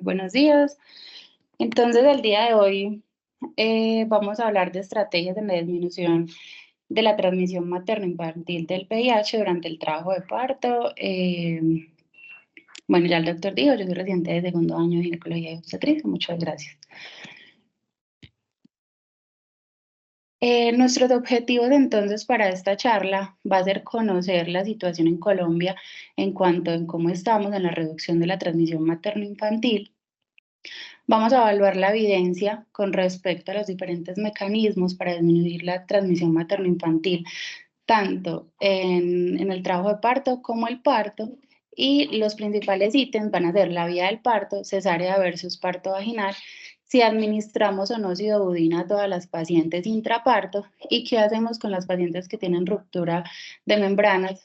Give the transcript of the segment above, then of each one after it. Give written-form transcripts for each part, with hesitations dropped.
Buenos días. Entonces, el día de hoy vamos a hablar de estrategias en la disminución de la transmisión materno-infantil del VIH durante el trabajo de parto. Bueno, ya el doctor dijo, yo soy residente de segundo año de ginecología y obstetricia. Muchas gracias. Nuestros objetivos entonces para esta charla va a ser conocer la situación en Colombia en cuanto a cómo estamos en la reducción de la transmisión materno-infantil. Vamos a evaluar la evidencia con respecto a los diferentes mecanismos para disminuir la transmisión materno-infantil, tanto en el trabajo de parto como el parto. Y los principales ítems van a ser la vía del parto, cesárea versus parto vaginal, si administramos o no sidobudina a todas las pacientes intraparto y qué hacemos con las pacientes que tienen ruptura de membranas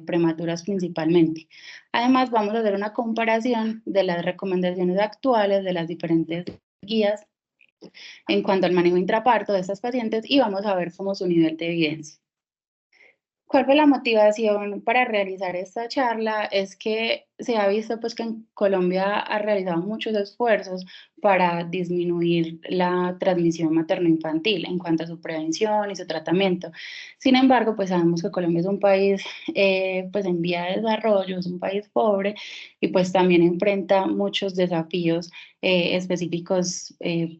prematuras principalmente. Además, vamos a hacer una comparación de las recomendaciones actuales de las diferentes guías en cuanto al manejo intraparto de estas pacientes y vamos a ver cómo su nivel de evidencia. ¿Cuál fue la motivación para realizar esta charla? Es que se ha visto pues que en Colombia ha realizado muchos esfuerzos para disminuir la transmisión materno-infantil en cuanto a su prevención y su tratamiento. Sin embargo, pues sabemos que Colombia es un país pues en vía de desarrollo, es un país pobre y pues también enfrenta muchos desafíos específicos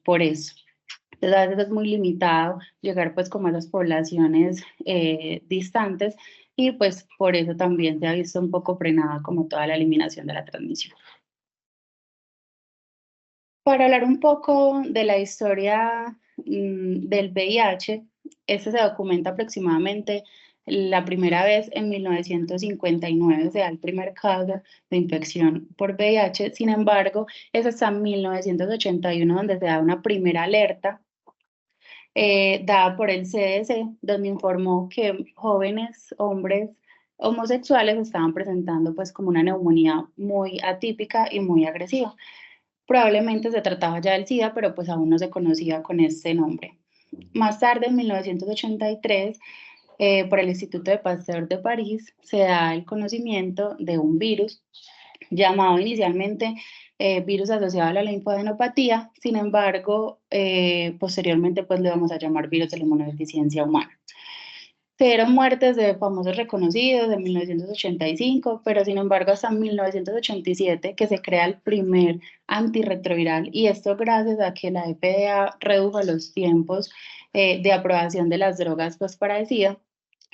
por eso. Entonces, a veces es muy limitado llegar pues como a las poblaciones distantes y pues por eso también se ha visto un poco frenada como toda la eliminación de la transmisión. Para hablar un poco de la historia del VIH, este se documenta aproximadamente la primera vez en 1959, se da el primer caso de infección por VIH. Sin embargo, es hasta 1981 donde se da una primera alerta dada por el CDC, donde informó que jóvenes hombres homosexuales estaban presentando pues como una neumonía muy atípica y muy agresiva. Probablemente se trataba ya del SIDA, pero pues aún no se conocía con este nombre. Más tarde, en 1983, por el Instituto de Pasteur de París, se da el conocimiento de un virus llamado inicialmente virus asociado a la linfadenopatía, sin embargo, posteriormente pues le vamos a llamar virus de la inmunodeficiencia humana. Se dieron muertes de famosos reconocidos en 1985, pero sin embargo hasta 1987 que se crea el primer antirretroviral y esto gracias a que la FDA redujo los tiempos de aprobación de las drogas pues para el SIDA,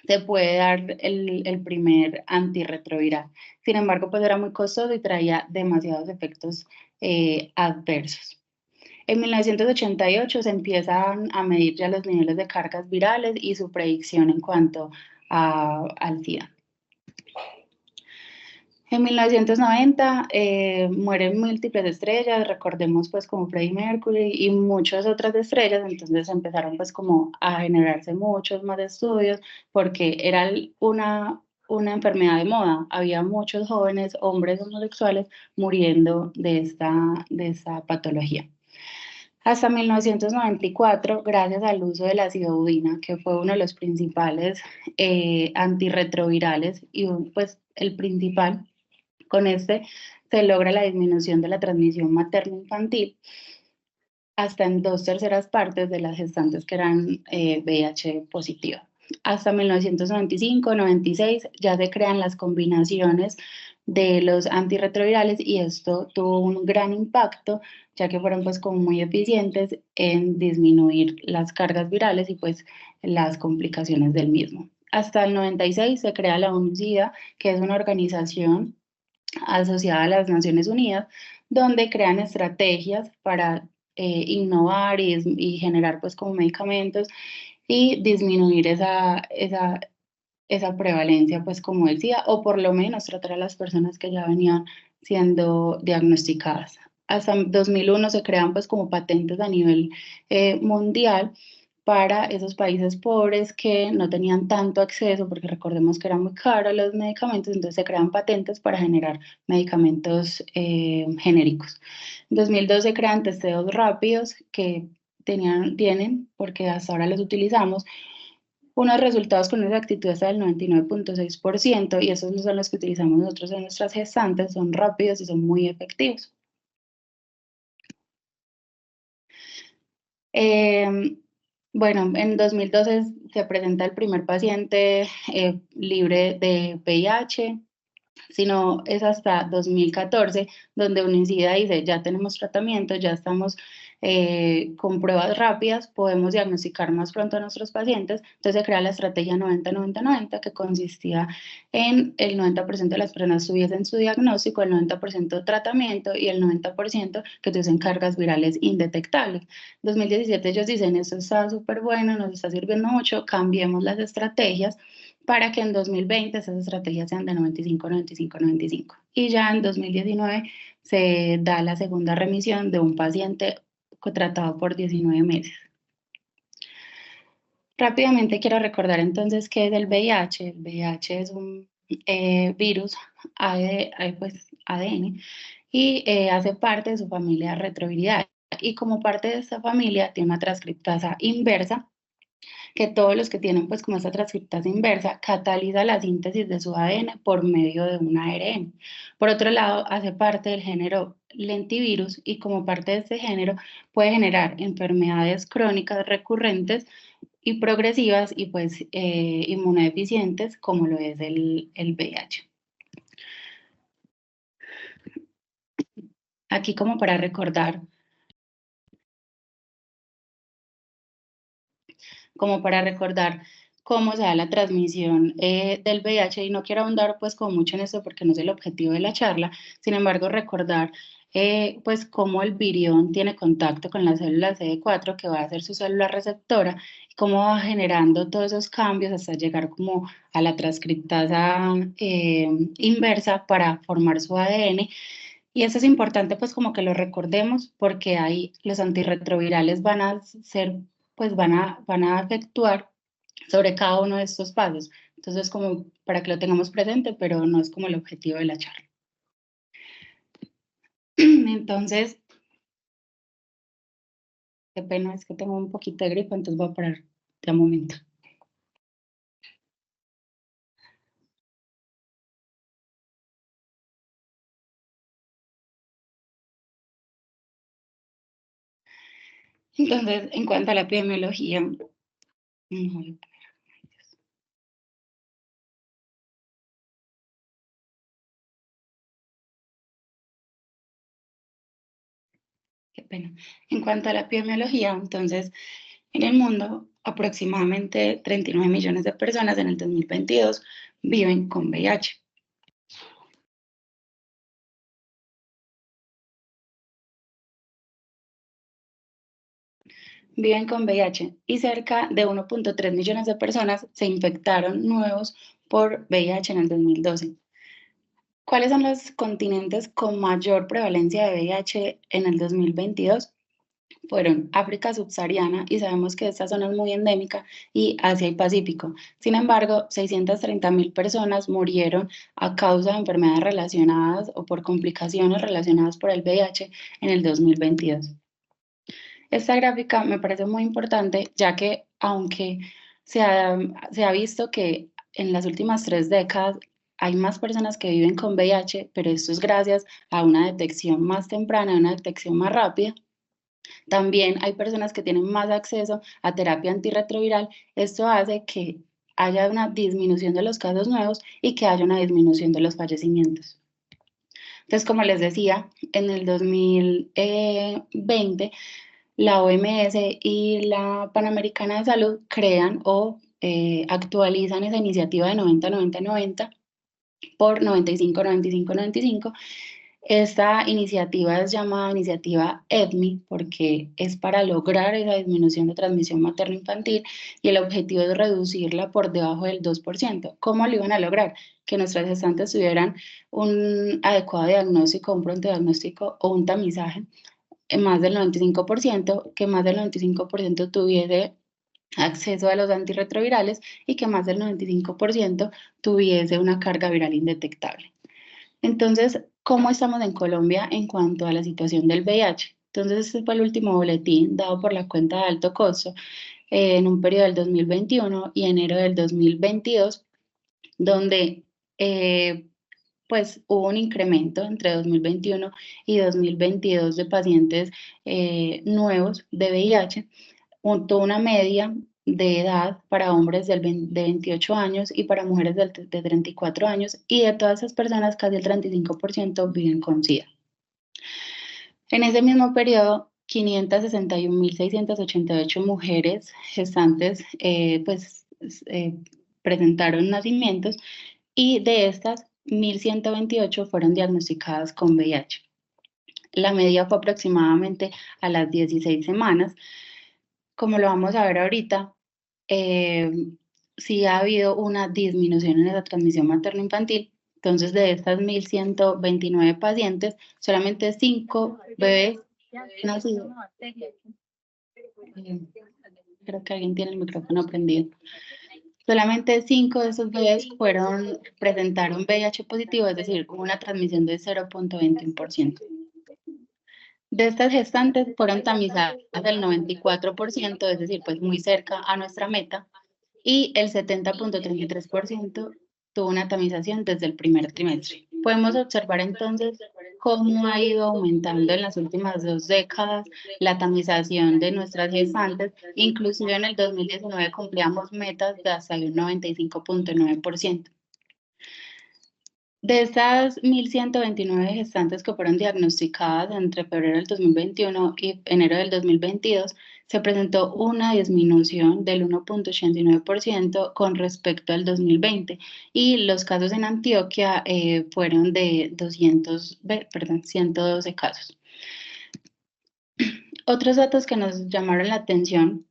se puede dar el primer antirretroviral. Sin embargo, pues era muy costoso y traía demasiados efectos adversos. En 1988 se empiezan a medir ya los niveles de cargas virales y su predicción en cuanto al SIDA. En 1990 mueren múltiples estrellas, recordemos pues como Freddie Mercury y muchas otras estrellas, entonces empezaron pues como a generarse muchos más estudios porque era una enfermedad de moda, había muchos jóvenes hombres homosexuales muriendo de esta patología. Hasta 1994, gracias al uso de la acidobudina, que fue uno de los principales antirretrovirales y pues el principal, con este se logra la disminución de la transmisión materno-infantil hasta en 2/3 de las gestantes que eran VIH positivas. Hasta 1995-96 ya se crean las combinaciones de los antirretrovirales y esto tuvo un gran impacto ya que fueron pues como muy eficientes en disminuir las cargas virales y pues las complicaciones del mismo. Hasta el 96 se crea la ONU-SIDA, que es una organización asociada a las Naciones Unidas, donde crean estrategias para innovar y generar pues como medicamentos y disminuir esa prevalencia pues como decía, o por lo menos tratar a las personas que ya venían siendo diagnosticadas. Hasta 2001 se crean pues como patentes a nivel mundial para esos países pobres que no tenían tanto acceso, porque recordemos que eran muy caros los medicamentos, entonces se crean patentes para generar medicamentos genéricos. En 2002 se crean testeos rápidos que tienen, porque hasta ahora los utilizamos, unos resultados con una exactitud hasta del 99,6% y esos no son los que utilizamos nosotros en nuestras gestantes, son rápidos y son muy efectivos. Bueno, en 2012 se presenta el primer paciente libre de VIH, sino es hasta 2014 donde UNICIDA dice, ya tenemos tratamiento, ya estamos con pruebas rápidas, podemos diagnosticar más pronto a nuestros pacientes, entonces se crea la estrategia 90-90-90 que consistía en el 90% de las personas tuviesen su diagnóstico, el 90% tratamiento y el 90% que tuviesen cargas virales indetectables. En 2017 ellos dicen, esto está súper bueno, nos está sirviendo mucho, cambiemos las estrategias para que en 2020 esas estrategias sean de 95, 95, 95. Y ya en 2019 se da la segunda remisión de un paciente tratado por 19 meses. Rápidamente quiero recordar entonces qué es el VIH. El VIH es un virus pues, ADN y hace parte de su familia retroviridae. Y como parte de esta familia tiene una transcriptasa inversa que todos los que tienen pues como esta transcriptasa inversa cataliza la síntesis de su ADN por medio de un ARN. Por otro lado, hace parte del género lentivirus y como parte de este género puede generar enfermedades crónicas recurrentes y progresivas y pues inmunodeficientes como lo es el VIH. Aquí como para recordar cómo se da la transmisión del VIH y no quiero ahondar pues como mucho en eso porque no es el objetivo de la charla, sin embargo recordar pues cómo el virión tiene contacto con la célula CD4 que va a ser su célula receptora, cómo va generando todos esos cambios hasta llegar como a la transcriptasa inversa para formar su ADN. Y eso es importante pues como que lo recordemos porque ahí los antirretrovirales van a ser, pues van a efectuar sobre cada uno de estos pasos. Entonces, como para que lo tengamos presente, pero no es como el objetivo de la charla. Entonces, qué pena, es que tengo un poquito de gripe, entonces voy a parar de un momento. Entonces, en cuanto a la epidemiología, qué pena. En cuanto a la epidemiología, entonces, en el mundo, aproximadamente 39 millones de personas en el 2022 viven con VIH. Viven con VIH y cerca de 1,3 millones de personas se infectaron nuevos por VIH en el 2012. ¿Cuáles son los continentes con mayor prevalencia de VIH en el 2022? Fueron África subsahariana, y sabemos que esta zona es muy endémica, y Asia y Pacífico. Sin embargo, 630.000 personas murieron a causa de enfermedades relacionadas o por complicaciones relacionadas por el VIH en el 2022. Esta gráfica me parece muy importante, ya que aunque se ha visto que en las últimas 3 décadas hay más personas que viven con VIH, pero esto es gracias a una detección más temprana, una detección más rápida. También hay personas que tienen más acceso a terapia antirretroviral. Esto hace que haya una disminución de los casos nuevos y que haya una disminución de los fallecimientos. Entonces, como les decía, en el 2020 la OMS y la Panamericana de Salud crean o actualizan esa iniciativa de 90-90-90 por 95-95-95. Esta iniciativa es llamada iniciativa EDMI porque es para lograr esa disminución de transmisión materno-infantil y el objetivo es reducirla por debajo del 2%. ¿Cómo lo iban a lograr? Que nuestras gestantes tuvieran un adecuado diagnóstico, un pronto diagnóstico o un tamizaje en más del 95%, que más del 95% tuviese acceso a los antirretrovirales y que más del 95% tuviese una carga viral indetectable. Entonces, ¿cómo estamos en Colombia en cuanto a la situación del VIH? Entonces, este fue el último boletín dado por la cuenta de alto costo en un periodo del 2021 y enero del 2022, donde pues hubo un incremento entre 2021 y 2022 de pacientes nuevos de VIH, tuvo una media de edad para hombres de 28 años y para mujeres de 34 años, y de todas esas personas casi el 35% viven con SIDA. En ese mismo periodo, 561.688 mujeres gestantes presentaron nacimientos, y de estas 1.128 fueron diagnosticadas con VIH. La media fue aproximadamente a las 16 semanas. Como lo vamos a ver ahorita, sí ha habido una disminución en la transmisión materno-infantil. Entonces, de estas 1.129 pacientes, solamente 5 bebés nacidos. Creo que alguien tiene el micrófono prendido. Solamente 5 de esos bebés presentaron VIH positivo, es decir, una transmisión de 0.21%. De estas gestantes fueron tamizadas el 94%, es decir, pues muy cerca a nuestra meta, y el 70.33% tuvo una tamización desde el primer trimestre. Podemos observar entonces cómo ha ido aumentando en las últimas 2 décadas la tamización de nuestras gestantes. Inclusive en el 2019 cumplíamos metas de hasta un 95.9%. De estas 1.129 gestantes que fueron diagnosticadas entre febrero del 2021 y enero del 2022, se presentó una disminución del 1.89% con respecto al 2020, y los casos en Antioquia fueron de 112 casos. Otros datos que nos llamaron la atención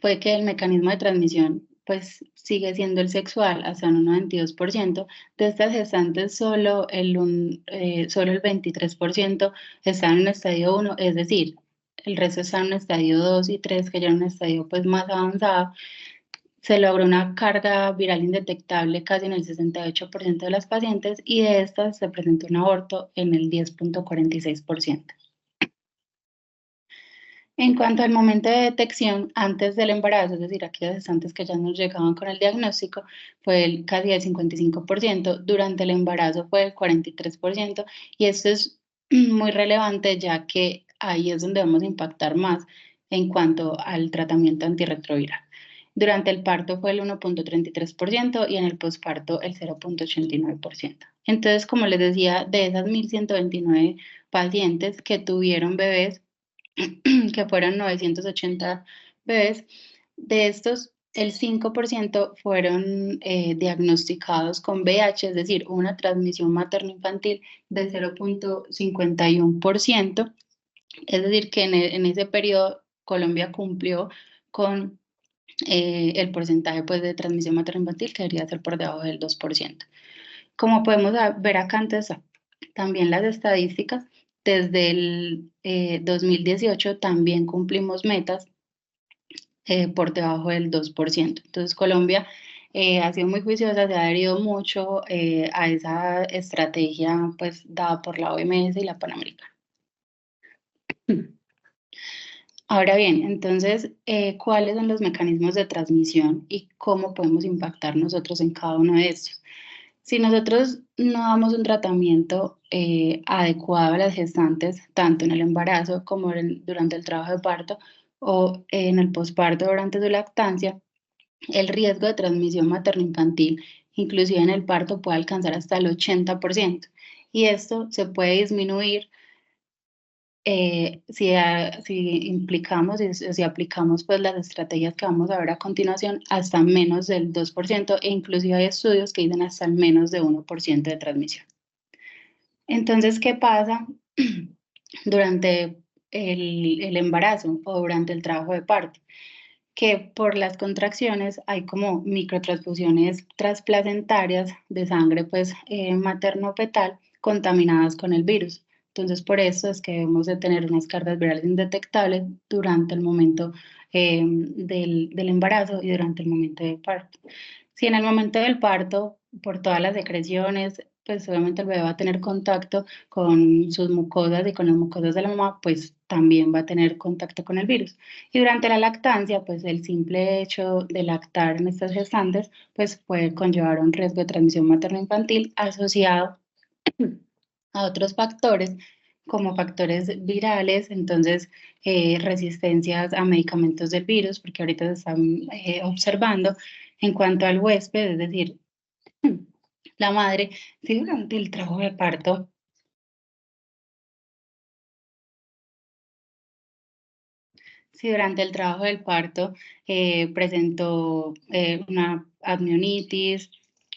fue que el mecanismo de transmisión pues sigue siendo el sexual hasta un 92%. De estas gestantes solo el 23% están en un estadio 1, es decir, el resto está en un estadio 2 y 3, que ya era un estadio pues más avanzado. Se logró una carga viral indetectable casi en el 68% de las pacientes, y de estas se presentó un aborto en el 10.46%. En cuanto al momento de detección antes del embarazo, es decir, aquellas gestantes que ya nos llegaban con el diagnóstico, fue casi el 55%, durante el embarazo fue el 43%, y esto es muy relevante ya que ahí es donde vamos a impactar más en cuanto al tratamiento antirretroviral. Durante el parto fue el 1.33% y en el posparto el 0.89%. Entonces, como les decía, de esas 1.129 pacientes que tuvieron bebés, que fueron 980 bebés, de estos el 5% fueron diagnosticados con VIH, es decir, una transmisión materno-infantil de 0.51%, es decir, que en ese periodo Colombia cumplió con el porcentaje pues, de transmisión materno-infantil, que debería ser por debajo del 2%. Como podemos ver acá antes, también las estadísticas, desde el 2018 también cumplimos metas por debajo del 2%. Entonces Colombia ha sido muy juiciosa, se ha adherido mucho a esa estrategia pues dada por la OMS y la Panamericana. Ahora bien, entonces, ¿cuáles son los mecanismos de transmisión y cómo podemos impactar nosotros en cada uno de estos? Si nosotros no damos un tratamiento adecuado a las gestantes, tanto en el embarazo como durante el trabajo de parto o en el posparto durante su lactancia, el riesgo de transmisión materno-infantil, inclusive en el parto, puede alcanzar hasta el 80%. Y esto se puede disminuir si implicamos y si aplicamos pues las estrategias que vamos a ver a continuación, hasta menos del 2%, e inclusive hay estudios que dicen hasta el menos de 1% de transmisión. Entonces, ¿qué pasa durante el embarazo o durante el trabajo de parto? Que por las contracciones hay como microtransfusiones transplacentarias de sangre pues materno-fetal contaminadas con el virus. Entonces, por eso es que debemos de tener unas cargas virales indetectables durante el momento del embarazo y durante el momento del parto. Si en el momento del parto, por todas las secreciones, pues obviamente el bebé va a tener contacto con sus mucosas y con las mucosas de la mamá, pues también va a tener contacto con el virus. Y durante la lactancia, pues el simple hecho de lactar en estas gestantes, pues puede conllevar un riesgo de transmisión materno-infantil asociado a otros factores como factores virales, entonces resistencias a medicamentos del virus, porque ahorita se están observando en cuanto al huésped, es decir, la madre, si durante el trabajo de parto, si durante el trabajo del parto presentó una amnionitis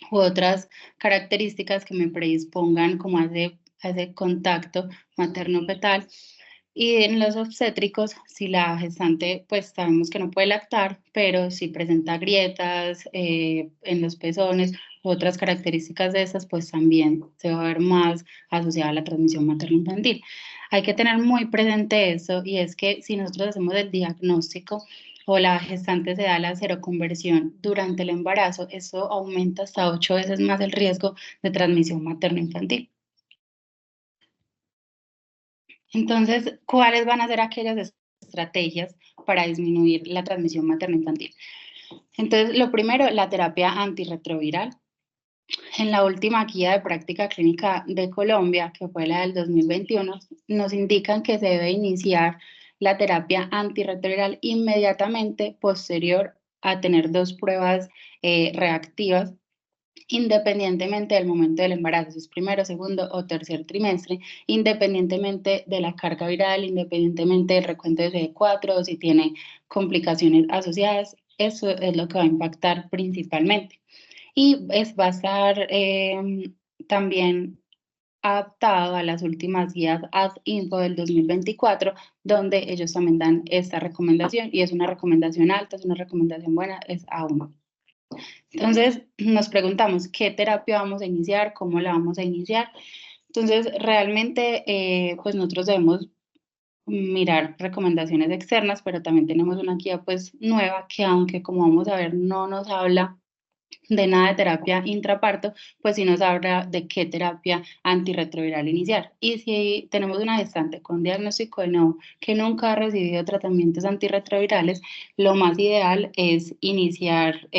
u otras características que me predispongan como a ese contacto materno-fetal. Y en los obstétricos, si la gestante, pues sabemos que no puede lactar, pero si presenta grietas en los pezones u otras características de esas, pues también se va a ver más asociada a la transmisión materno-infantil. Hay que tener muy presente eso y es que si nosotros hacemos el diagnóstico o la gestante se da la seroconversión durante el embarazo, eso aumenta hasta 8 veces más el riesgo de transmisión materno-infantil. Entonces, ¿cuáles van a ser aquellas estrategias para disminuir la transmisión materno-infantil? Entonces, lo primero, la terapia antirretroviral. En la última guía de práctica clínica de Colombia, que fue la del 2021, nos indican que se debe iniciar la terapia antirretroviral inmediatamente posterior a tener dos pruebas reactivas, independientemente del momento del embarazo, si es primero, segundo o tercer trimestre, independientemente de la carga viral, independientemente del recuento de CD4 o si tiene complicaciones asociadas. Eso es lo que va a impactar principalmente y va a estar también adaptado a las últimas guías ASINFO del 2024, donde ellos también dan esta recomendación y es una recomendación alta, es una recomendación buena, es A1. Entonces nos preguntamos qué terapia vamos a iniciar, cómo la vamos a iniciar. Entonces realmente pues nosotros debemos mirar recomendaciones externas, pero también tenemos una guía pues nueva que aunque como vamos a ver no nos habla de nada de terapia intraparto, pues sí nos habla de qué terapia antirretroviral iniciar. Y si tenemos una gestante con diagnóstico de no, que nunca ha recibido tratamientos antirretrovirales, lo más ideal es iniciar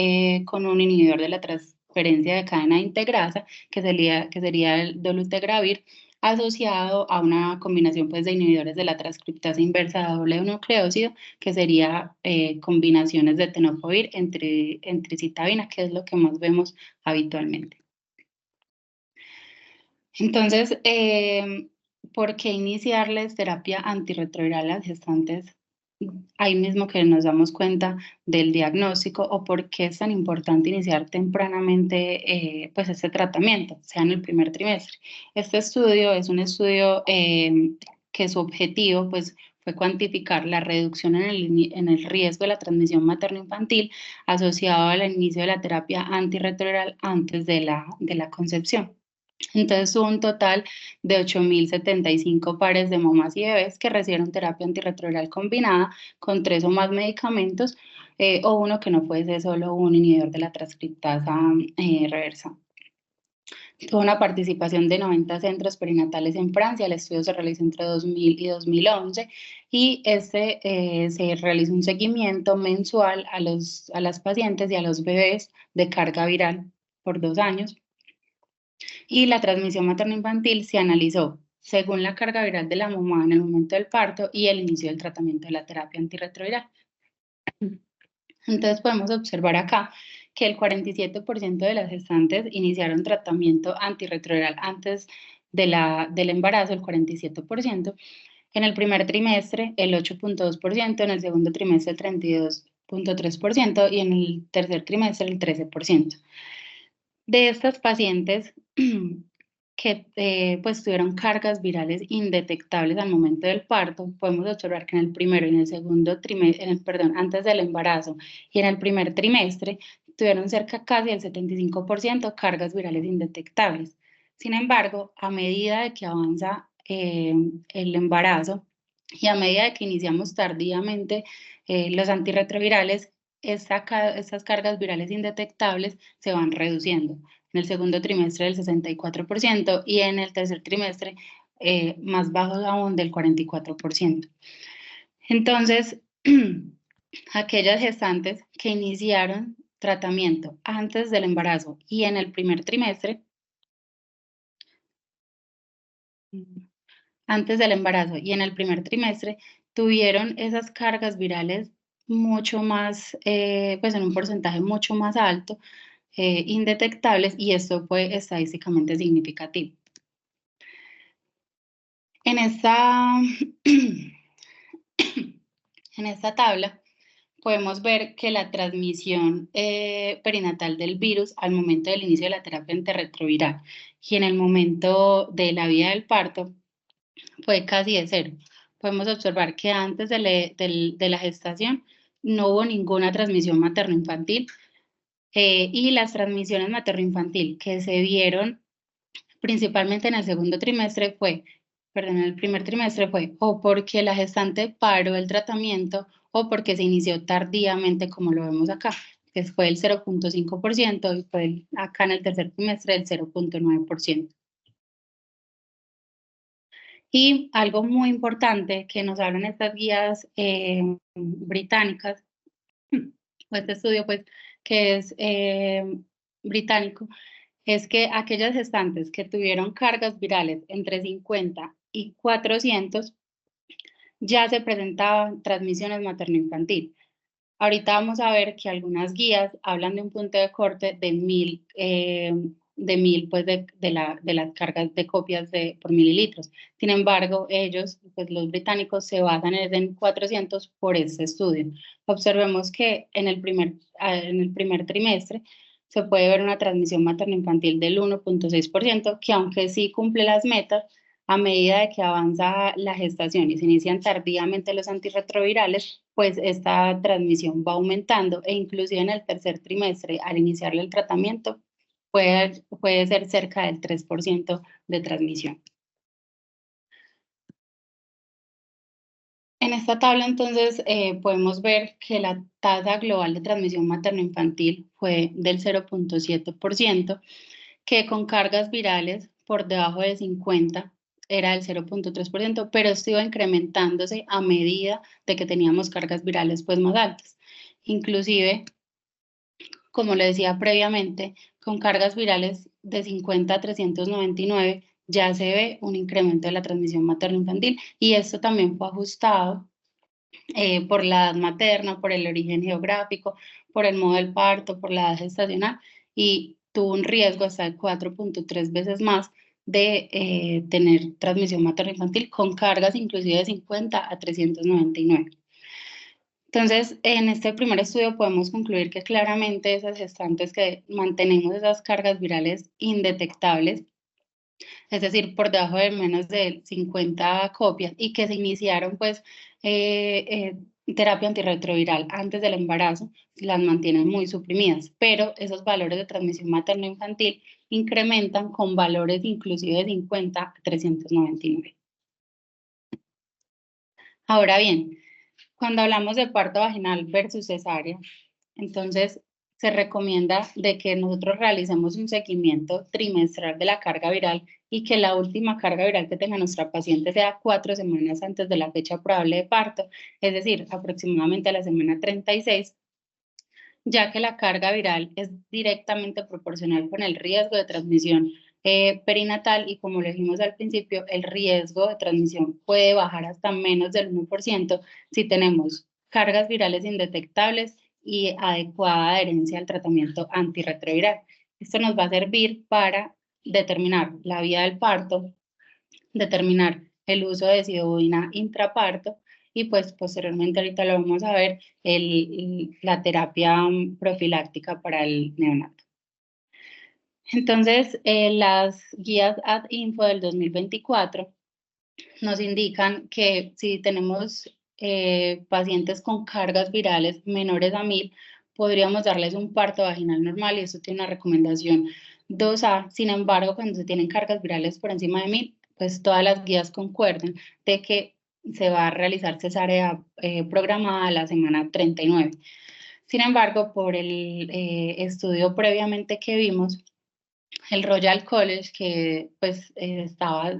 con un inhibidor de la transferencia de cadena integrasa, que sería el dolutegravir, asociado a una combinación pues, de inhibidores de la transcriptasa inversa de doble nucleósido, que sería combinaciones de tenofovir entre citabina, que es lo que más vemos habitualmente. Entonces, ¿por qué iniciarles terapia antirretroviral a las gestantes? Ahí mismo que nos damos cuenta del diagnóstico o por qué es tan importante iniciar tempranamente pues este tratamiento, sea en el primer trimestre. Este estudio es un estudio que su objetivo pues fue cuantificar la reducción en el riesgo de la transmisión materno-infantil asociado al inicio de la terapia antirretroviral antes de la concepción. Entonces hubo un total de 8.075 pares de mamás y bebés que recibieron terapia antirretroviral combinada con 3 o más medicamentos o uno que no fuese solo un inhibidor de la transcriptasa reversa. Tuvo una participación de 90 centros perinatales en Francia. El estudio se realizó entre 2000 y 2011 y se realizó un seguimiento mensual a las pacientes y a los bebés de carga viral por 2 años. Y la transmisión materno-infantil se analizó según la carga viral de la mamá en el momento del parto y el inicio del tratamiento de la terapia antirretroviral. Entonces podemos observar acá que el 47% de las gestantes iniciaron tratamiento antirretroviral antes del embarazo, el 47%. En el primer trimestre, el 8.2%, en el segundo trimestre, el 32.3% y en el tercer trimestre, el 13%. De estas pacientes que pues tuvieron cargas virales indetectables al momento del parto, podemos observar que en el primero y en el segundo trimestre, perdón, antes del embarazo y en el primer trimestre tuvieron cerca casi el 75% cargas virales indetectables. Sin embargo, a medida de que avanza el embarazo y a medida de que iniciamos tardíamente los antirretrovirales, estas cargas virales indetectables se van reduciendo. En el segundo trimestre del 64% y en el tercer trimestre más bajos aún del 44%. Entonces, aquellas gestantes que iniciaron tratamiento antes del embarazo y en el primer trimestre, antes del embarazo y en el primer trimestre, tuvieron esas cargas virales mucho más, pues en un porcentaje mucho más alto, indetectables, y esto fue estadísticamente significativo. En esta, en esta tabla podemos ver que la transmisión perinatal del virus al momento del inicio de la terapia antirretroviral y en el momento de la vida del parto fue casi de cero. Podemos observar que antes de la gestación no hubo ninguna transmisión materno-infantil, y las transmisiones materno-infantil que se vieron principalmente en el segundo trimestre en el primer trimestre fue o porque la gestante paró el tratamiento o porque se inició tardíamente, como lo vemos acá, que fue el 0.5% y fue acá en el tercer trimestre el 0.9%. Y algo muy importante que nos hablan estas guías británicas, o este estudio pues que es británico, es que aquellas gestantes que tuvieron cargas virales entre 50 y 400 ya se presentaban transmisiones materno-infantil. Ahorita vamos a ver que algunas guías hablan de un punto de corte de 1000 pues de las cargas de copias por mililitros. Sin embargo, ellos, pues los británicos, se basan en 400 por este estudio. Observemos que en el primer trimestre se puede ver una transmisión materno-infantil del 1.6%, que aunque sí cumple las metas, a medida de que avanza la gestación y se inician tardíamente los antirretrovirales, pues esta transmisión va aumentando e inclusive en el tercer trimestre, al iniciarle el tratamiento, puede ser cerca del 3% de transmisión. En esta tabla, entonces, podemos ver que la tasa global de transmisión materno-infantil fue del 0.7%, que con cargas virales por debajo de 50 era el 0.3%, pero esto iba incrementándose a medida de que teníamos cargas virales pues más altas. Inclusive, como le decía previamente, con cargas virales de 50 a 399 ya se ve un incremento de la transmisión materno-infantil, y esto también fue ajustado por la edad materna, por el origen geográfico, por el modo del parto, por la edad gestacional, y tuvo un riesgo hasta de 4.3 veces más de tener transmisión materno-infantil con cargas inclusive de 50 a 399. Entonces, en este primer estudio podemos concluir que claramente esas gestantes que mantenemos esas cargas virales indetectables, es decir, por debajo de menos de 50 copias, y que se iniciaron pues terapia antirretroviral antes del embarazo, las mantienen muy suprimidas, pero esos valores de transmisión materno-infantil incrementan con valores inclusive de 50 a 399. Ahora bien, cuando hablamos de parto vaginal versus cesárea, entonces se recomienda de que nosotros realicemos un seguimiento trimestral de la carga viral y que la última carga viral que tenga nuestra paciente sea 4 semanas antes de la fecha probable de parto, es decir, aproximadamente a la semana 36, ya que la carga viral es directamente proporcional con el riesgo de transmisión perinatal, y como lo dijimos al principio, el riesgo de transmisión puede bajar hasta menos del 1% si tenemos cargas virales indetectables y adecuada adherencia al tratamiento antirretroviral. Esto nos va a servir para determinar la vía del parto, determinar el uso de sidobudina intraparto y pues posteriormente, ahorita lo vamos a ver, la terapia profiláctica para el neonato. Entonces, las guías ad info del 2024 nos indican que si tenemos pacientes con cargas virales menores a 1000, podríamos darles un parto vaginal normal, y eso tiene una recomendación 2A. Sin embargo, cuando se tienen cargas virales por encima de 1000, pues todas las guías concuerdan de que se va a realizar cesárea programada a la semana 39. Sin embargo, por el estudio previamente que vimos, el Royal College, que pues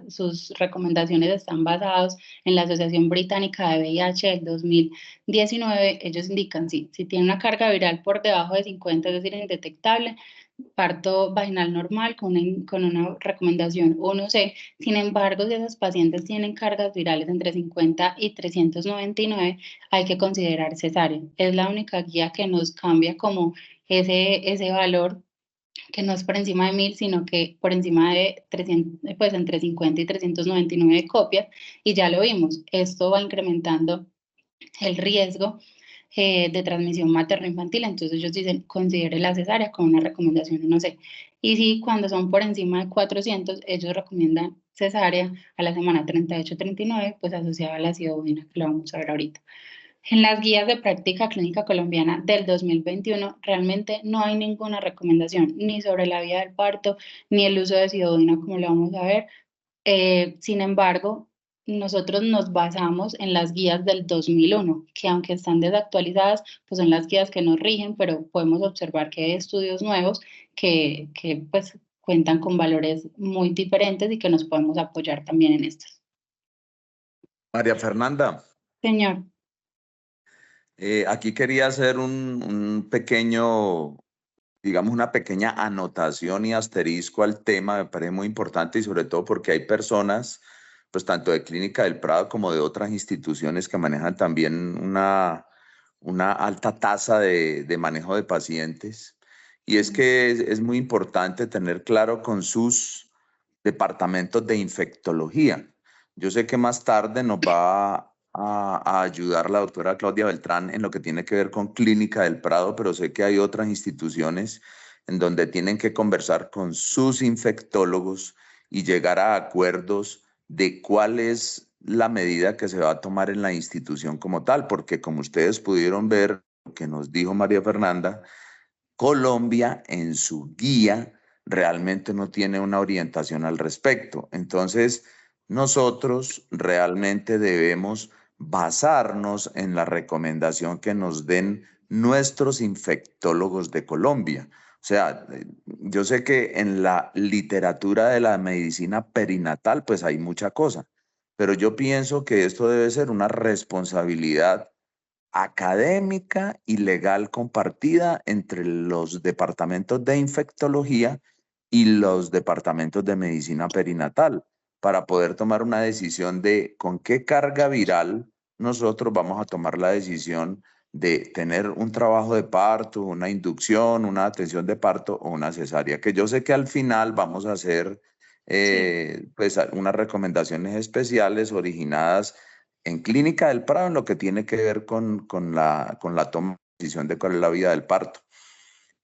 sus recomendaciones están basadas en la Asociación Británica de VIH del 2019, ellos indican, sí, si tiene una carga viral por debajo de 50, es decir, indetectable, parto vaginal normal con una recomendación 1C. Sin embargo, si esos pacientes tienen cargas virales entre 50 y 399, hay que considerar cesárea. Es la única guía que nos cambia como ese valor, que no es por encima de 1000, sino que por encima de 300, pues entre 50 y 399 copias, y ya lo vimos, esto va incrementando el riesgo de transmisión materno-infantil. Entonces ellos dicen, considere la cesárea con una recomendación, no sé. Y si cuando son por encima de 400, ellos recomiendan cesárea a la semana 38-39, pues asociada a la ciudadina, que lo vamos a ver ahorita. En las guías de práctica clínica colombiana del 2021 realmente no hay ninguna recomendación ni sobre la vía del parto ni el uso de sidodina, como lo vamos a ver. Sin embargo, nosotros nos basamos en las guías del 2001, que aunque están desactualizadas, pues son las guías que nos rigen, pero podemos observar que hay estudios nuevos que pues cuentan con valores muy diferentes y que nos podemos apoyar también en estos. María Fernanda, Señor. aquí quería hacer un pequeño, digamos, una pequeña anotación y asterisco al tema. Me parece muy importante y sobre todo porque hay personas, pues tanto de Clínica del Prado como de otras instituciones que manejan también una alta tasa de manejo de pacientes. Y es que es muy importante tener claro con sus departamentos de infectología. Yo sé que más tarde nos va a ayudar la doctora Claudia Beltrán en lo que tiene que ver con Clínica del Prado, pero sé que hay otras instituciones en donde tienen que conversar con sus infectólogos y llegar a acuerdos de cuál es la medida que se va a tomar en la institución como tal, porque como ustedes pudieron ver, lo que nos dijo María Fernanda, Colombia en su guía realmente no tiene una orientación al respecto. Entonces, nosotros realmente debemos basarnos en la recomendación que nos den nuestros infectólogos de Colombia. O sea, yo sé que en la literatura de la medicina perinatal, pues hay mucha cosa, pero yo pienso que esto debe ser una responsabilidad académica y legal compartida entre los departamentos de infectología y los departamentos de medicina perinatal para poder tomar una decisión de con qué carga viral nosotros vamos a tomar la decisión de tener un trabajo de parto, una inducción, una atención de parto o una cesárea, que yo sé que al final vamos a hacer pues unas recomendaciones especiales originadas en Clínica del Prado en lo que tiene que ver con la toma de decisión de cuál es la vía del parto.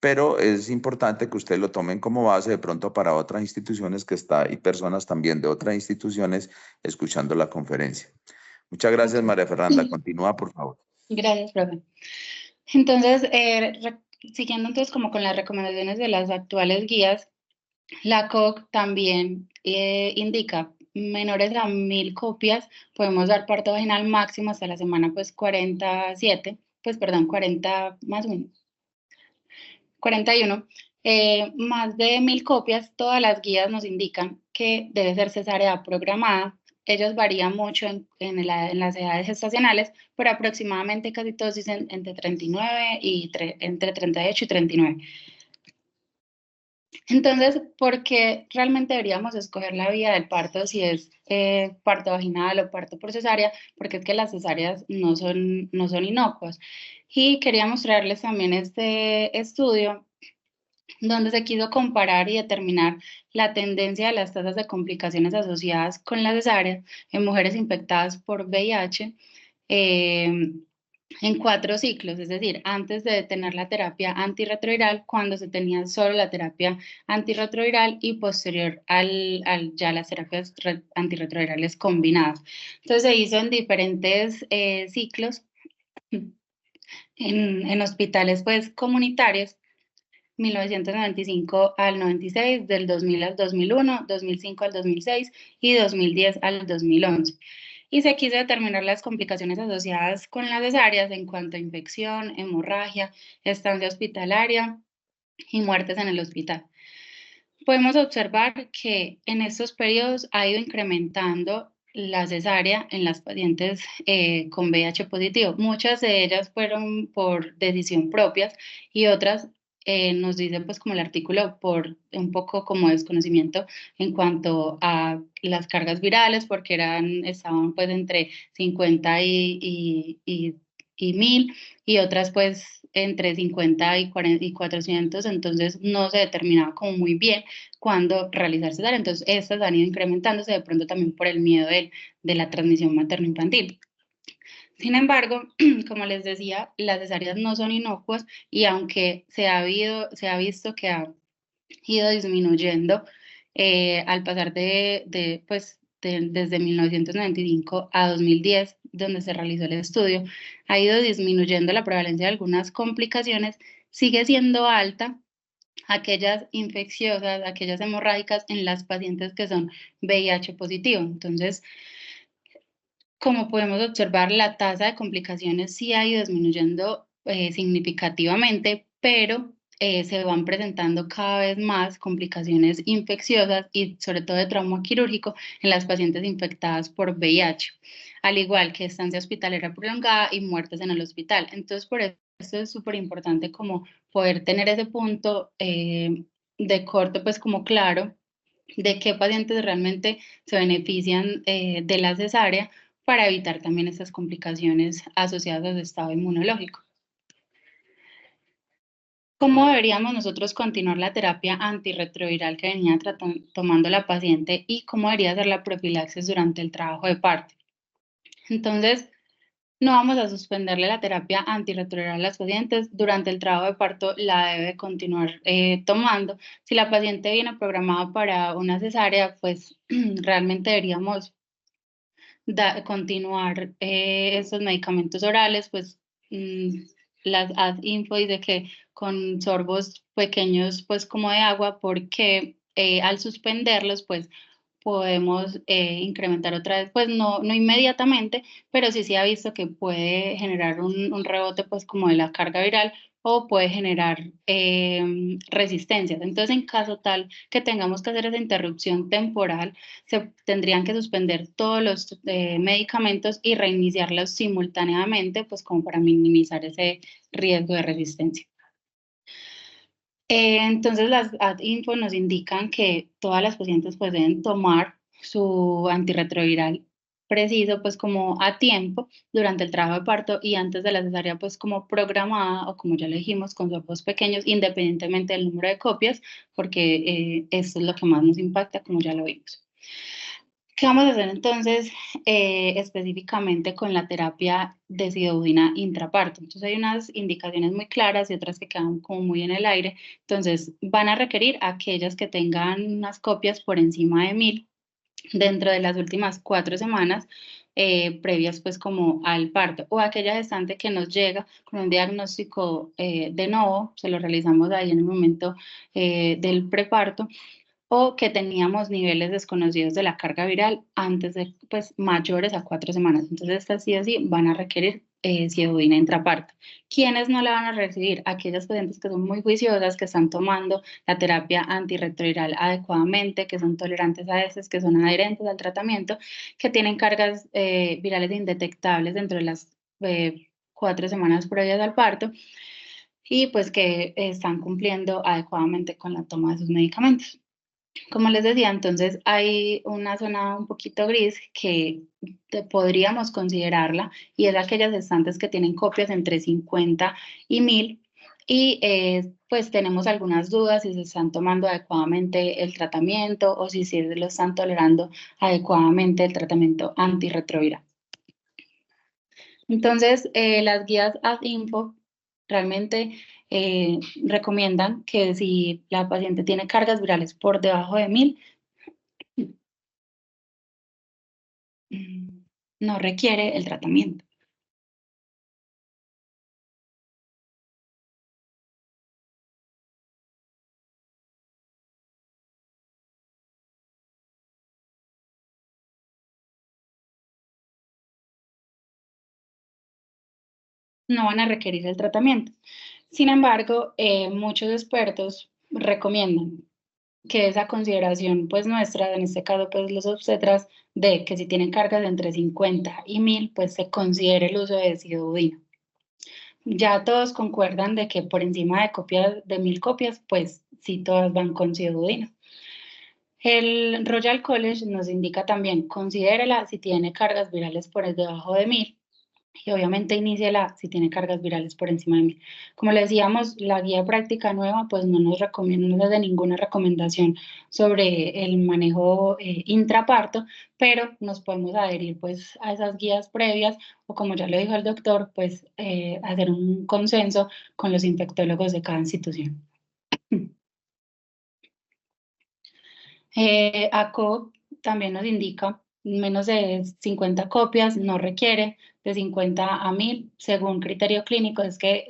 Pero es importante que ustedes lo tomen como base de pronto para otras instituciones que está y personas también de otras instituciones escuchando la conferencia. Muchas gracias, María Fernanda. Continúa, por favor. Gracias, profe. Entonces, siguiendo entonces como con las recomendaciones de las actuales guías, la COC también indica menores a 1000 copias, podemos dar parto vaginal máximo hasta la semana pues 47, pues perdón, 40 más o menos, 41. Más de 1000 copias, todas las guías nos indican que debe ser cesárea programada. Ellos varían mucho en las edades gestacionales, pero aproximadamente casi todos dicen entre 39 y entre 38 y 39. Entonces, ¿por qué realmente deberíamos escoger la vía del parto si es parto vaginal o parto por cesárea? Porque es que las cesáreas no son inocuas. Y quería mostrarles también este estudio donde se quiso comparar y determinar la tendencia de las tasas de complicaciones asociadas con la cesárea en mujeres infectadas por VIH. En 4 ciclos, es decir, antes de tener la terapia antirretroviral, cuando se tenía solo la terapia antirretroviral y posterior ya las terapias antirretrovirales combinadas. Entonces se hizo en diferentes ciclos en hospitales pues comunitarios, 1995 al 96, del 2000 al 2001, 2005 al 2006 y 2010 al 2011. y se quiso determinar las complicaciones asociadas con las cesáreas en cuanto a infección, hemorragia, estancia hospitalaria y muertes en el hospital. Podemos observar que en estos periodos ha ido incrementando la cesárea en las pacientes con VIH positivo. Muchas de ellas fueron por decisión propia y otras nos dice pues como el artículo por un poco como desconocimiento en cuanto a las cargas virales porque estaban pues entre 50 y 1000 y otras pues entre 50 y 40 y 400, entonces no se determinaba como muy bien cuándo realizar cesárea. Entonces, estas han ido incrementándose de pronto también por el miedo de la transmisión materno-infantil. Sin embargo, como les decía, las cesáreas no son inocuas y aunque se ha visto que ha ido disminuyendo al pasar desde 1995 a 2010, donde se realizó el estudio, ha ido disminuyendo la prevalencia de algunas complicaciones, sigue siendo alta aquellas infecciosas, aquellas hemorrágicas en las pacientes que son VIH positivo. Entonces, como podemos observar, la tasa de complicaciones sí ha ido disminuyendo significativamente, pero se van presentando cada vez más complicaciones infecciosas y sobre todo de trauma quirúrgico en las pacientes infectadas por VIH, al igual que estancia hospitalera prolongada y muertes en el hospital. Entonces, por eso es súper importante como poder tener ese punto de corte, pues como claro, de qué pacientes realmente se benefician de la cesárea para evitar también estas complicaciones asociadas al estado inmunológico. ¿Cómo deberíamos nosotros continuar la terapia antirretroviral que venía tomando la paciente y cómo debería ser la profilaxis durante el trabajo de parto? Entonces, no vamos a suspenderle la terapia antirretroviral a las pacientes. Durante el trabajo de parto la debe continuar tomando. Si la paciente viene programada para una cesárea, pues realmente deberíamos continuar estos medicamentos orales, pues las ad info dice que con sorbos pequeños, pues como de agua, porque al suspenderlos, pues podemos incrementar otra vez, pues no inmediatamente, pero sí se ha visto que puede generar un rebote pues como de la carga viral o puede generar resistencias. Entonces, en caso tal que tengamos que hacer esa interrupción temporal, se tendrían que suspender todos los medicamentos y reiniciarlos simultáneamente, pues como para minimizar ese riesgo de resistencia. Entonces las AdInfo nos indican que todas las pacientes pues deben tomar su antirretroviral preciso pues como a tiempo durante el trabajo de parto y antes de la cesárea pues como programada o como ya le dijimos con sorbos pequeños independientemente del número de copias porque esto es lo que más nos impacta como ya lo vimos. ¿Qué vamos a hacer entonces específicamente con la terapia de sidobudina intraparto? Entonces hay unas indicaciones muy claras y otras que quedan como muy en el aire. Entonces van a requerir aquellas que tengan unas copias por encima de 1000 dentro de las últimas 4 semanas previas pues como al parto o aquella gestante que nos llega con un diagnóstico de nuevo, se lo realizamos ahí en el momento del preparto o que teníamos niveles desconocidos de la carga viral antes de, pues, mayores a 4 semanas. Entonces, estas sí o sí van a requerir sidobudina intraparto. ¿Quiénes no la van a recibir? Aquellas pacientes que son muy juiciosas, que están tomando la terapia antirretroviral adecuadamente, que son tolerantes a heces, que son adherentes al tratamiento, que tienen cargas virales indetectables dentro de las 4 semanas previas al parto y pues que están cumpliendo adecuadamente con la toma de sus medicamentos. Como les decía, entonces hay una zona un poquito gris que podríamos considerarla y es aquellas gestantes que tienen copias entre 50 y 1000 y pues tenemos algunas dudas si se están tomando adecuadamente el tratamiento o si lo están tolerando adecuadamente el tratamiento antirretroviral. Entonces, las guías AdInfo realmente recomiendan que si la paciente tiene cargas virales por debajo de 1000, no requiere el tratamiento. no van a requerir el tratamiento. Sin embargo, muchos expertos recomiendan que esa consideración pues nuestra, en este caso pues los obstetras, de que si tienen cargas de entre 50 y 1000, pues se considere el uso de Sidobudina. Ya todos concuerdan de que por encima de 1000 copias, pues sí todas van con Sidobudina. El Royal College nos indica también, considérela si tiene cargas virales por debajo de 1000 y obviamente iníciela si tiene cargas virales por encima de 1000. Como le decíamos, la guía práctica nueva pues no nos recomienda, no nos da ninguna recomendación sobre el manejo intraparto, pero nos podemos adherir pues a esas guías previas o como ya lo dijo el doctor, pues hacer un consenso con los infectólogos de cada institución. ACO también nos indica menos de 50 copias, no requiere de 50 a 1000, según criterio clínico, es que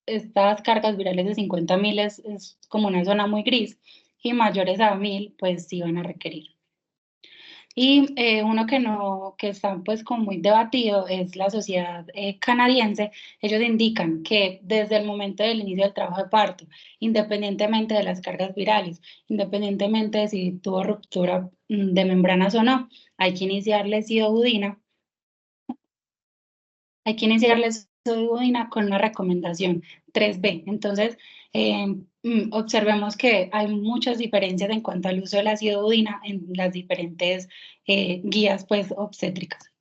estas cargas virales de 50 a 1000 es como una zona muy gris, y mayores a 1000, pues sí van a requerir. Y uno que está pues como muy debatido es la sociedad canadiense. Ellos indican que desde el momento del inicio del trabajo de parto, independientemente de las cargas virales, independientemente de si tuvo ruptura de membranas o no, hay que iniciarle Sidobudina, con una recomendación 3B. Entonces, observemos que hay muchas diferencias en cuanto al uso de la Sidobudina en las diferentes guías pues, obstétricas.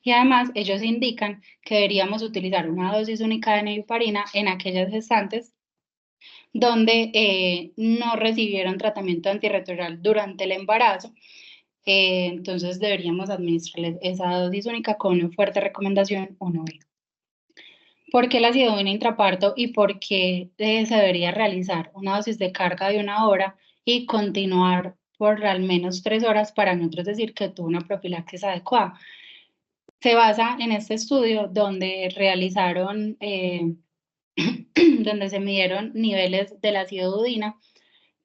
Y además, ellos indican que deberíamos utilizar una dosis única de neoparina en aquellas gestantes donde no recibieron tratamiento antirretroviral durante el embarazo. Entonces deberíamos administrarles esa dosis única con una fuerte recomendación 1B. ¿Por qué la Sidobudina intraparto y por qué se debería realizar una dosis de carga de 1 hora y continuar por al menos 3 horas para nosotros decir que tuvo una profilaxis adecuada? Se basa en este estudio donde realizaron, donde se midieron niveles de la Sidobudina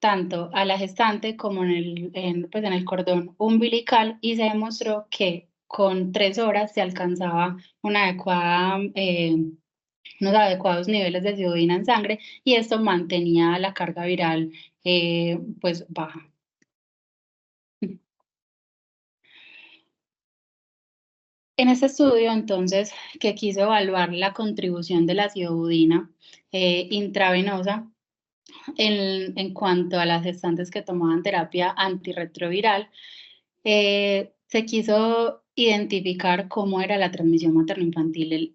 tanto a la gestante como pues en el cordón umbilical y se demostró que con 3 horas se alcanzaba una adecuada, unos adecuados niveles de Sidobudina en sangre y esto mantenía la carga viral pues baja. En este estudio, entonces, que quiso evaluar la contribución de la Sidobudina intravenosa en cuanto a las gestantes que tomaban terapia antirretroviral, se quiso identificar cómo era la transmisión materno-infantil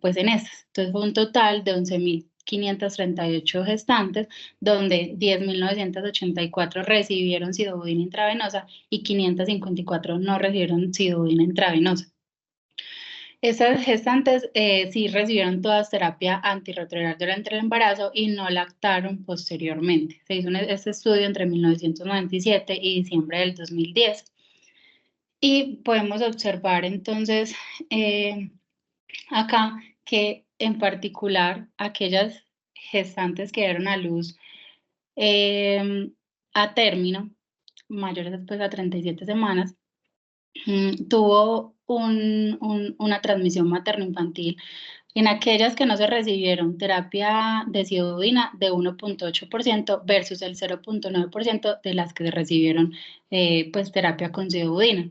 pues en estas. Entonces fue un total de 11.538 gestantes, donde 10.984 recibieron Sidobudina intravenosa y 554 no recibieron Sidobudina intravenosa. Esas gestantes sí recibieron todas terapia antirretroviral durante el embarazo y no lactaron posteriormente. Se hizo este estudio entre 1997 y diciembre del 2010. Y podemos observar entonces acá que en particular aquellas gestantes que dieron a luz a término, mayores después a 37 semanas, tuvo una transmisión materno-infantil en aquellas que no se recibieron terapia de Sidobudina de 1.8% versus el 0.9% de las que recibieron pues terapia con Sidobudina.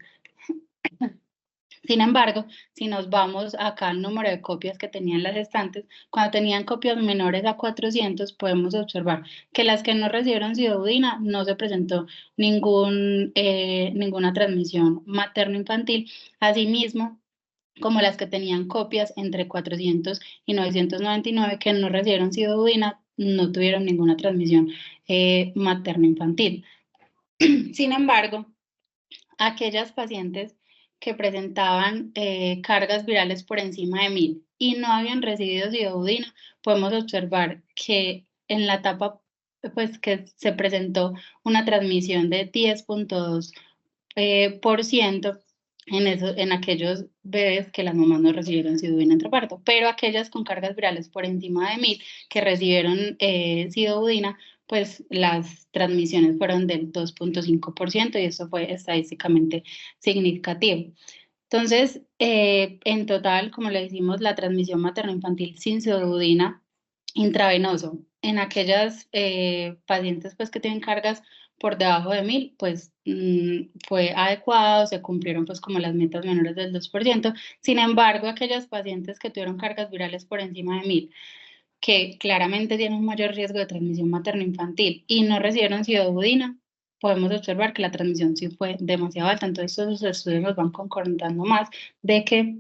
Sin embargo, si nos vamos acá al número de copias que tenían las gestantes, cuando tenían copias menores a 400, podemos observar que las que no recibieron Sidobudina no se presentó ninguna transmisión materno-infantil. Asimismo, como las que tenían copias entre 400 y 999 que no recibieron Sidobudina, no tuvieron ninguna transmisión materno-infantil. Sin embargo, aquellas pacientes que presentaban cargas virales por encima de 1000 y no habían recibido Sidobudina, podemos observar que en la etapa pues que se presentó una transmisión de 10.2% en aquellos bebés que las mamás no recibieron Sidobudina intraparto, pero aquellas con cargas virales por encima de 1000 que recibieron Sidobudina, pues las transmisiones fueron del 2.5% y eso fue estadísticamente significativo. Entonces, en total, como le decimos, la transmisión materno-infantil sin pseudobudina intravenoso en aquellas pacientes pues, que tienen cargas por debajo de 1000, pues fue adecuado, se cumplieron pues como las metas menores del 2%. Sin embargo, aquellas pacientes que tuvieron cargas virales por encima de 1000, que claramente tienen un mayor riesgo de transmisión materno-infantil y no recibieron pseudobudina, podemos observar que la transmisión sí fue demasiado alta. Entonces, estos estudios nos van concordando más de que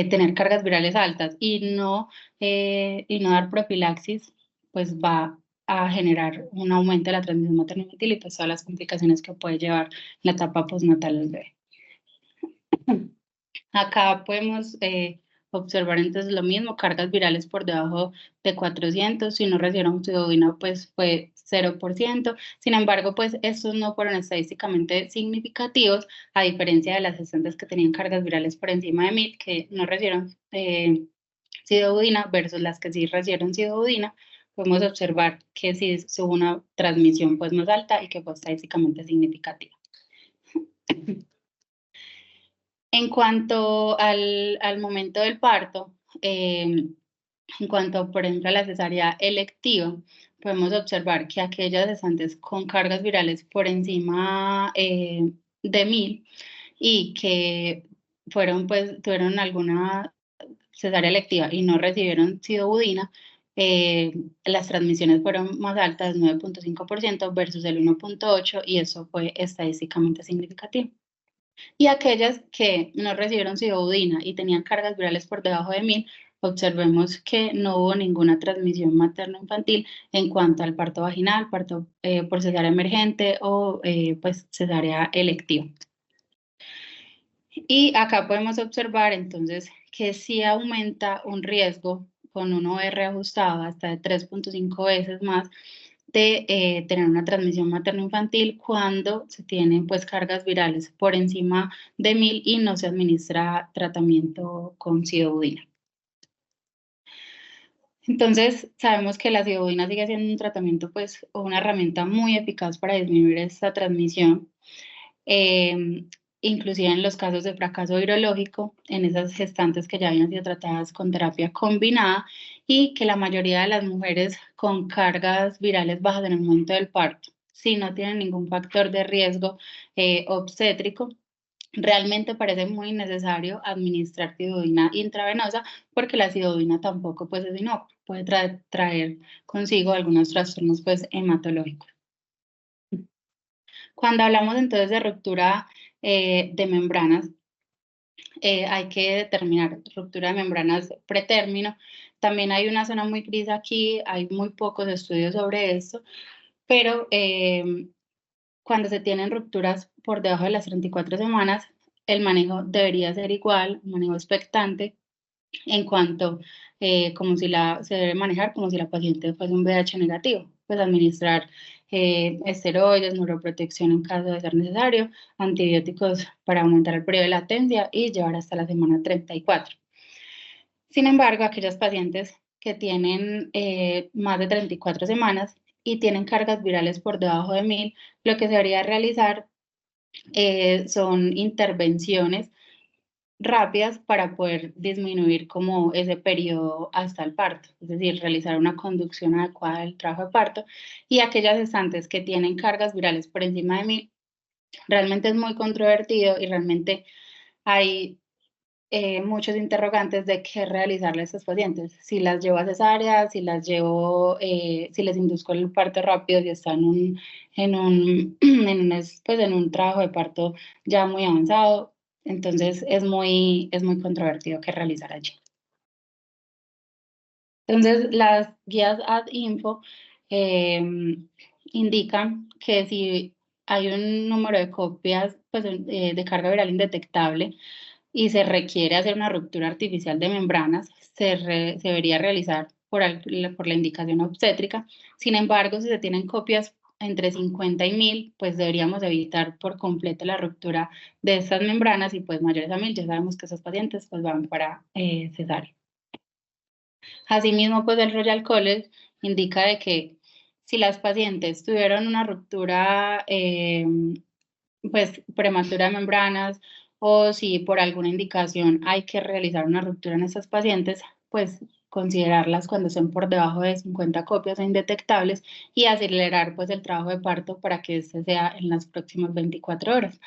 tener cargas virales altas y no dar profilaxis, pues va a generar un aumento de la transmisión materno-infantil y pues todas las complicaciones que puede llevar la etapa postnatal del bebé. Acá podemos observar entonces lo mismo, cargas virales por debajo de 400, si no recibieron pseudobudina pues fue 0%, sin embargo pues estos no fueron estadísticamente significativos, a diferencia de las gestantes que tenían cargas virales por encima de 1000, que no recibieron pseudobudina versus las que sí recibieron pseudobudina, podemos observar que sí hubo una transmisión pues más alta y que fue estadísticamente significativa. En cuanto al momento del parto, en cuanto, por ejemplo, a la cesárea electiva, podemos observar que aquellas gestantes con cargas virales por encima de 1000 y que tuvieron alguna cesárea electiva y no recibieron pseudobudina, las transmisiones fueron más altas, 9.5% versus el 1.8%, y eso fue estadísticamente significativo. Y aquellas que no recibieron pseudobudina y tenían cargas virales por debajo de 1000, observemos que no hubo ninguna transmisión materno-infantil en cuanto al parto vaginal, parto por cesárea emergente o pues cesárea electiva. Y acá podemos observar entonces que sí aumenta un riesgo con un OR ajustado hasta de 3.5 veces más de tener una transmisión materno-infantil cuando se tienen pues cargas virales por encima de 1000 y no se administra tratamiento con pseudobudina. Entonces, sabemos que la pseudobudina sigue siendo un tratamiento pues o una herramienta muy eficaz para disminuir esta transmisión. Inclusive en los casos de fracaso virológico, en esas gestantes que ya habían sido tratadas con terapia combinada, y que la mayoría de las mujeres con cargas virales bajas en el momento del parto, si no tienen ningún factor de riesgo obstétrico, realmente parece muy necesario administrar pseudobudina intravenosa, porque la pseudobudina tampoco pues es inocua, puede traer consigo algunos trastornos pues hematológicos. Cuando hablamos entonces de ruptura de membranas, hay que determinar ruptura de membranas pretérmino. También hay una zona muy gris aquí, hay muy pocos estudios sobre esto, pero cuando se tienen rupturas por debajo de las 34 semanas, el manejo debería ser igual, un manejo expectante, en cuanto como si se debe manejar como si la paciente fuese un VIH negativo, pues administrar esteroides, neuroprotección en caso de ser necesario, antibióticos para aumentar el periodo de latencia y llevar hasta la semana 34. Sin embargo, aquellas pacientes que tienen más de 34 semanas y tienen cargas virales por debajo de 1000, lo que se debería realizar son intervenciones rápidas para poder disminuir como ese periodo hasta el parto, es decir, realizar una conducción adecuada del trabajo de parto. Y aquellas gestantes que tienen cargas virales por encima de 1000, realmente es muy controvertido y realmente hay muchos interrogantes de qué realizarle a estos pacientes, si las llevo a cesárea, si las llevo, si les induzco el parto rápido, si están en un trabajo de parto ya muy avanzado. Entonces es muy controvertido qué realizar allí. Entonces las guías ad info indican que si hay un número de copias pues, de carga viral indetectable y se requiere hacer una ruptura artificial de membranas, se debería realizar por la indicación obstétrica. Sin embargo, si se tienen copias entre 50 y 1000, pues deberíamos evitar por completo la ruptura de estas membranas, y pues mayores a 1000 ya sabemos que esos pacientes pues van para cesárea. Asimismo, pues el Royal College indica de que si las pacientes tuvieron una ruptura pues prematura de membranas o si por alguna indicación hay que realizar una ruptura en estas pacientes, pues considerarlas cuando estén por debajo de 50 copias e indetectables y acelerar pues el trabajo de parto para que este sea en las próximas 24 horas.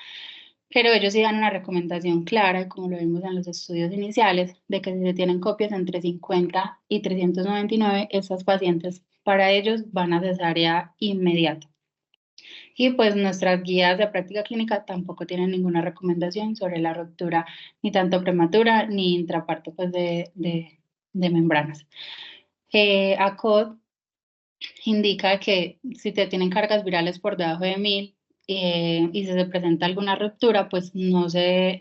Pero ellos sí dan una recomendación clara, como lo vimos en los estudios iniciales, de que si se tienen copias entre 50 y 399, estas pacientes para ellos van a cesárea inmediata. Y pues nuestras guías de práctica clínica tampoco tienen ninguna recomendación sobre la ruptura ni tanto prematura ni intraparto pues de membranas. ACOD indica que si te tienen cargas virales por debajo de 1000 y si se presenta alguna ruptura, pues no se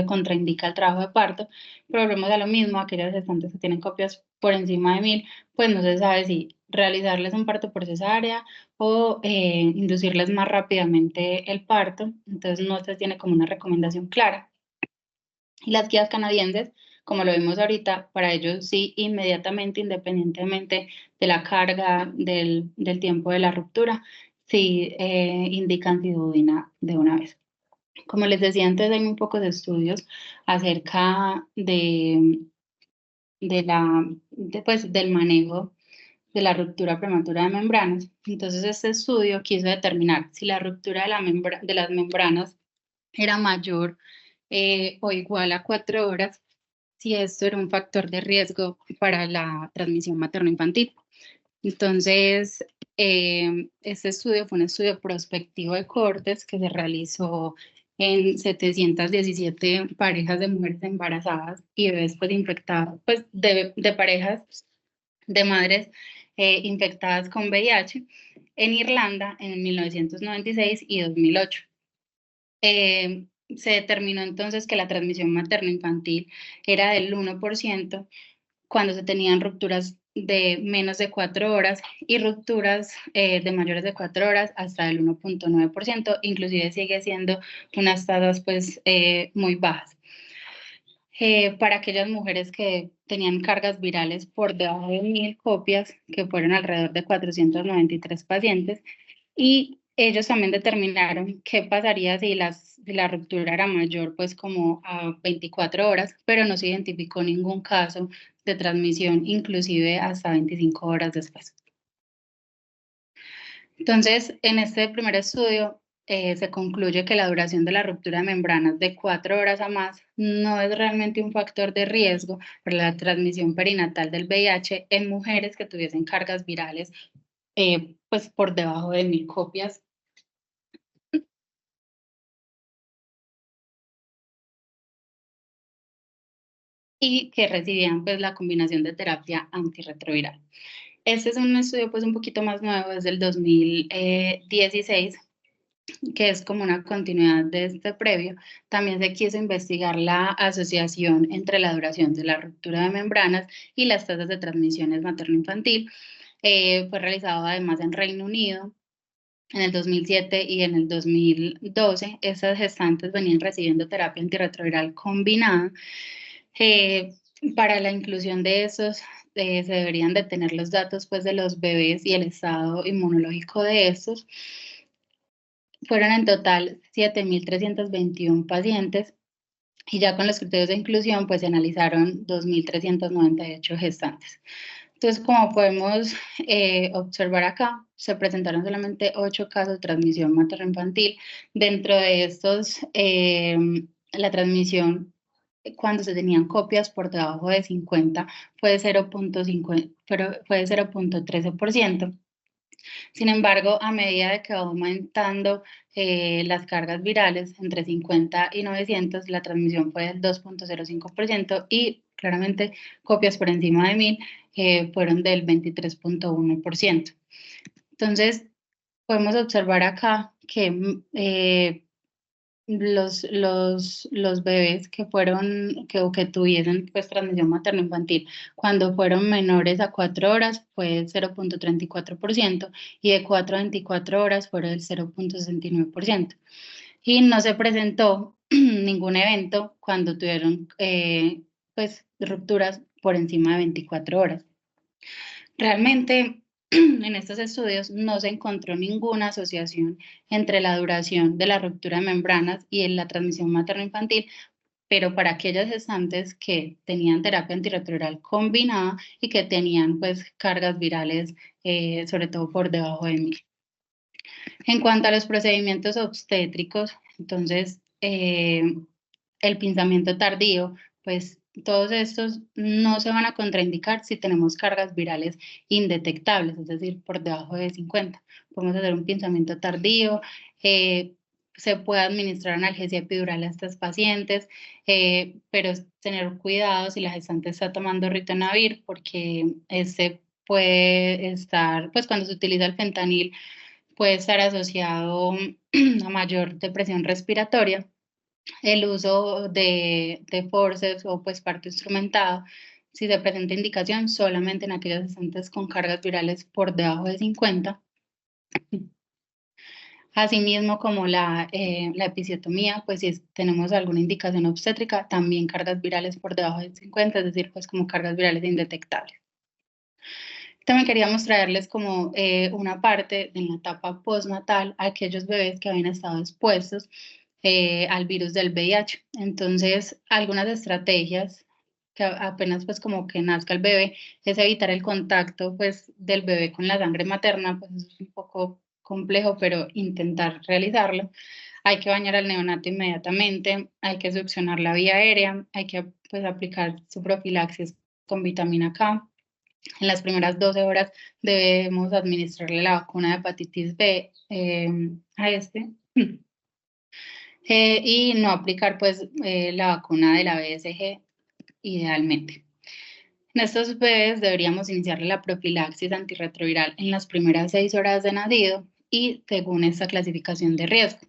contraindica el trabajo de parto. Pero volvemos a lo mismo, aquellas gestantes que tienen copias por encima de 1000, pues no se sabe si realizarles un parto por cesárea o inducirles más rápidamente el parto. Entonces no se tiene como una recomendación clara. Y las guías canadienses, como lo vimos ahorita, para ellos sí, inmediatamente, independientemente de la carga, del tiempo de la ruptura, sí indican sidudina de una vez. Como les decía antes, hay muy pocos estudios acerca pues, del manejo de la ruptura prematura de membranas. Entonces, este estudio quiso determinar si la ruptura de las membranas era mayor o igual a 4 horas, si esto era un factor de riesgo para la transmisión materno-infantil. Entonces, este estudio fue un estudio prospectivo de cohortes que se realizó en 717 parejas de mujeres embarazadas y bebés pues, infectados, pues de parejas de madres infectadas con VIH en Irlanda en 1996 y 2008. Se determinó entonces que la transmisión materno-infantil era del 1% cuando se tenían rupturas de menos de 4 horas y rupturas de mayores de 4 horas hasta el 1.9%, inclusive sigue siendo unas tasas pues muy bajas. Para aquellas mujeres que tenían cargas virales por debajo de 1000 copias, que fueron alrededor de 493 pacientes, y ellos también determinaron qué pasaría si la ruptura era mayor, pues como a 24 horas, pero no se identificó ningún caso de transmisión, inclusive hasta 25 horas después. Entonces, en este primer estudio se concluye que la duración de la ruptura de membranas de 4 horas a más no es realmente un factor de riesgo para la transmisión perinatal del VIH en mujeres que tuviesen cargas virales pues por debajo de 1000 copias y que recibían pues la combinación de terapia antirretroviral. Este es un estudio pues un poquito más nuevo, es del 2016, que es como una continuidad de este previo. También se quiso investigar la asociación entre la duración de la ruptura de membranas y las tasas de transmisiones materno-infantil. Fue realizado además en Reino Unido en el 2007 y en el 2012. Esas gestantes venían recibiendo terapia antirretroviral combinada. Para la inclusión de esos, se deberían de tener los datos pues, de los bebés y el estado inmunológico de estos. Fueron en total 7.321 pacientes y ya con los criterios de inclusión pues se analizaron 2.398 gestantes. Entonces, como podemos observar acá, se presentaron solamente 8 casos de transmisión materno-infantil. Dentro de estos, la transmisión cuando se tenían copias por debajo de 50 fue de 0.13%. Sin embargo, a medida de que va aumentando las cargas virales entre 50 y 900, la transmisión fue del 2.05% y claramente copias por encima de 1000 fueron del 23.1%. Entonces, podemos observar acá que los bebés que fueron, que tuviesen pues transmisión materno-infantil cuando fueron menores a 4 horas fue el 0.34% y de 4 a 24 horas fue el 0.69%. Y no se presentó ningún evento cuando tuvieron pues rupturas por encima de 24 horas. Realmente en estos estudios no se encontró ninguna asociación entre la duración de la ruptura de membranas y en la transmisión materno-infantil, pero para aquellas gestantes que tenían terapia antirretroviral combinada y que tenían pues cargas virales, sobre todo por debajo de 1000. En cuanto a los procedimientos obstétricos, entonces, el pinzamiento tardío, pues todos estos no se van a contraindicar si tenemos cargas virales indetectables, es decir, por debajo de 50. Podemos hacer un pinzamiento tardío, se puede administrar analgesia epidural a estas pacientes, pero tener cuidado si la gestante está tomando ritonavir, porque este puede estar, pues cuando se utiliza el fentanil, puede estar asociado a mayor depresión respiratoria. El uso de forceps o pues parto instrumentado, si se presenta indicación, solamente en aquellos gestantes con cargas virales por debajo de 50. Asimismo, como la episiotomía, pues si tenemos alguna indicación obstétrica, también cargas virales por debajo de 50, es decir, pues como cargas virales indetectables. También queríamos traerles como una parte de la etapa postnatal a aquellos bebés que habían estado expuestos al virus del VIH. Entonces, algunas estrategias que apenas pues como que nazca el bebé es evitar el contacto pues del bebé con la sangre materna, pues es un poco complejo, pero intentar realizarlo. Hay que bañar al neonato inmediatamente, hay que succionar la vía aérea, hay que pues aplicar su profilaxis con vitamina K. En las primeras 12 horas debemos administrarle la vacuna de hepatitis B a este y no aplicar pues la vacuna de la BCG idealmente. En estos bebés deberíamos iniciarle la profilaxis antirretroviral en las primeras 6 horas de nacido y según esta clasificación de riesgo.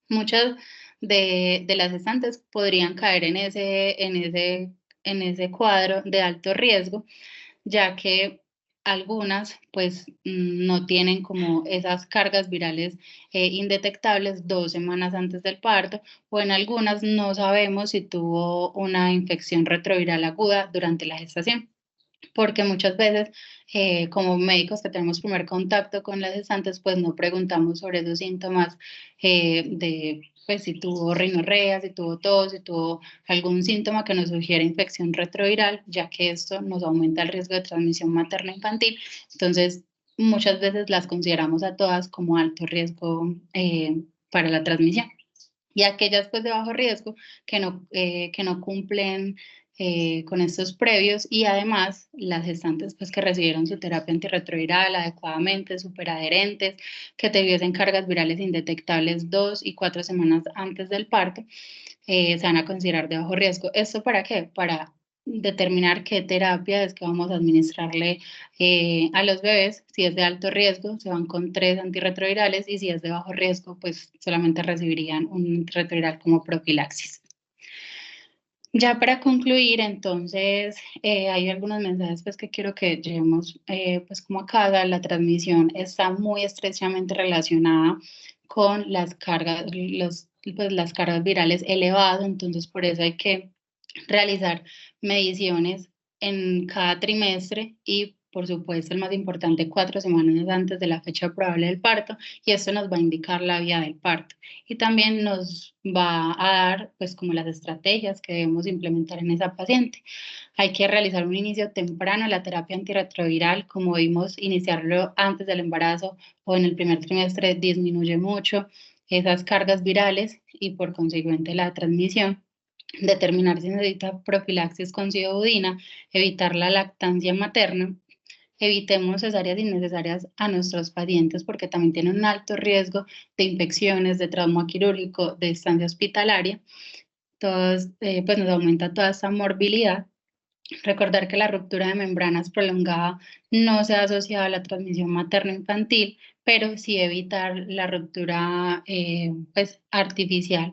Muchas de las gestantes podrían caer en ese cuadro de alto riesgo, ya que algunas pues no tienen como esas cargas virales indetectables 2 semanas antes del parto, o en algunas no sabemos si tuvo una infección retroviral aguda durante la gestación, porque muchas veces como médicos que tenemos primer contacto con las gestantes, pues no preguntamos sobre esos síntomas de, pues si tuvo rinorrea, si tuvo tos, si tuvo algún síntoma que nos sugiere infección retroviral, ya que esto nos aumenta el riesgo de transmisión materno-infantil. Entonces, muchas veces las consideramos a todas como alto riesgo para la transmisión. Y aquellas pues de bajo riesgo que no cumplen con estos previos, y además las gestantes pues que recibieron su terapia antirretroviral adecuadamente, superadherentes, que tuviesen cargas virales indetectables 2 y 4 semanas antes del parto, se van a considerar de bajo riesgo. ¿Esto para qué? Para determinar qué terapia es que vamos a administrarle a los bebés. Si es de alto riesgo, se van con 3 antirretrovirales, y si es de bajo riesgo, pues solamente recibirían un retroviral como profilaxis. Ya para concluir, entonces, hay algunos mensajes pues, que quiero que llevemos pues como a casa. La transmisión está muy estrechamente relacionada con las cargas, pues, las cargas virales elevadas, entonces por eso hay que realizar mediciones en cada trimestre y, por supuesto, el más importante, 4 semanas antes de la fecha probable del parto, y esto nos va a indicar la vía del parto y también nos va a dar pues como las estrategias que debemos implementar en esa paciente. Hay que realizar un inicio temprano de la terapia antirretroviral, como vimos, iniciarlo antes del embarazo o en el primer trimestre disminuye mucho esas cargas virales y por consiguiente la transmisión. Determinar si necesita profilaxis con cidobudina, evitar la lactancia materna. Evitemos cesáreas innecesarias a nuestros pacientes porque también tienen un alto riesgo de infecciones, de trauma quirúrgico, de estancia hospitalaria. Todos, pues nos aumenta toda esta morbilidad. Recordar que la ruptura de membranas prolongada no se ha asociado a la transmisión materno-infantil, pero sí evitar la ruptura pues, artificial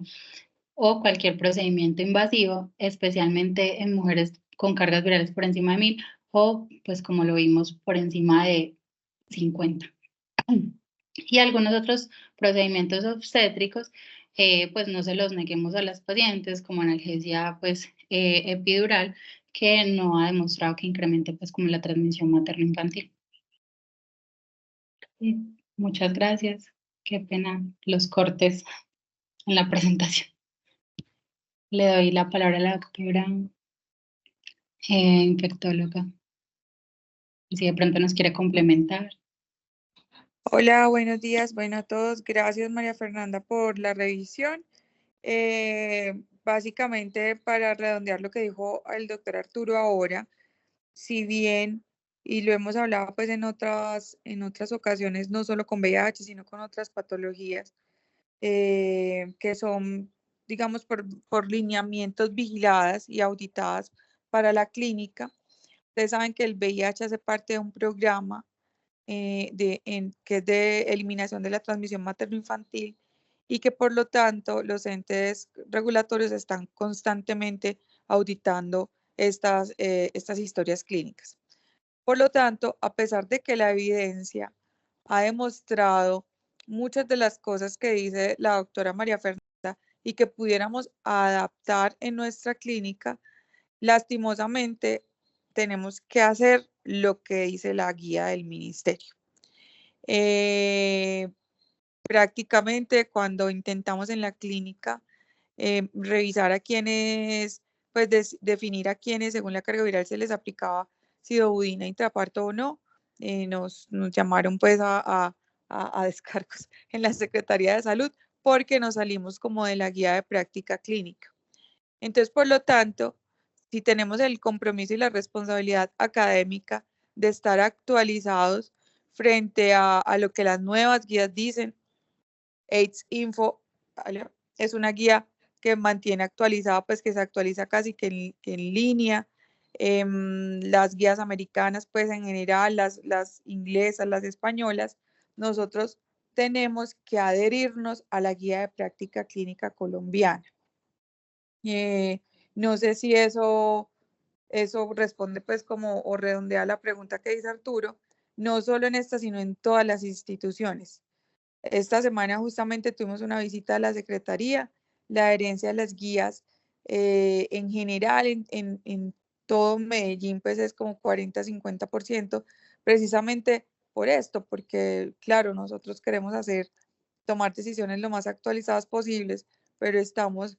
o cualquier procedimiento invasivo, especialmente en mujeres con cargas virales por encima de 1000 o, pues como lo vimos, por encima de 50. Y algunos otros procedimientos obstétricos, pues no se los neguemos a las pacientes, como analgesia pues, epidural, que no ha demostrado que incremente pues como la transmisión materno-infantil. Sí, muchas gracias. Qué pena los cortes en la presentación. Le doy la palabra a la doctora infectóloga. Si de pronto nos quiere complementar. Hola, buenos días. Bueno, a todos, gracias María Fernanda por la revisión. Básicamente, para redondear lo que dijo el doctor Arturo ahora, si bien, y lo hemos hablado pues en otras ocasiones, no solo con VIH, sino con otras patologías, que son, digamos, por lineamientos vigiladas y auditadas para la clínica. Ustedes saben que el VIH hace parte de un programa que es de eliminación de la transmisión materno-infantil y que por lo tanto los entes regulatorios están constantemente auditando estas historias clínicas. Por lo tanto, a pesar de que la evidencia ha demostrado muchas de las cosas que dice la doctora María Fernanda y que pudiéramos adaptar en nuestra clínica, lastimosamente tenemos que hacer lo que dice la guía del ministerio. Prácticamente cuando intentamos en la clínica revisar a quienes, pues definir a quienes según la carga viral se les aplicaba sidobudina intraparto o no, nos llamaron pues a descargos en la Secretaría de Salud porque nos salimos como de la guía de práctica clínica. Entonces, por lo tanto, si tenemos el compromiso y la responsabilidad académica de estar actualizados frente a lo que las nuevas guías dicen, AIDS Info es una guía que mantiene actualizada, pues que se actualiza casi que en línea. Las guías americanas, pues en general, las inglesas, las españolas, nosotros tenemos que adherirnos a la guía de práctica clínica colombiana. No sé si eso responde pues como o redondea la pregunta que dice Arturo, no solo en esta, sino en todas las instituciones. Esta semana justamente tuvimos una visita a la Secretaría, la adherencia a las guías en general en todo Medellín pues es como 40-50%, precisamente por esto, porque claro, nosotros queremos tomar decisiones lo más actualizadas posibles, pero estamos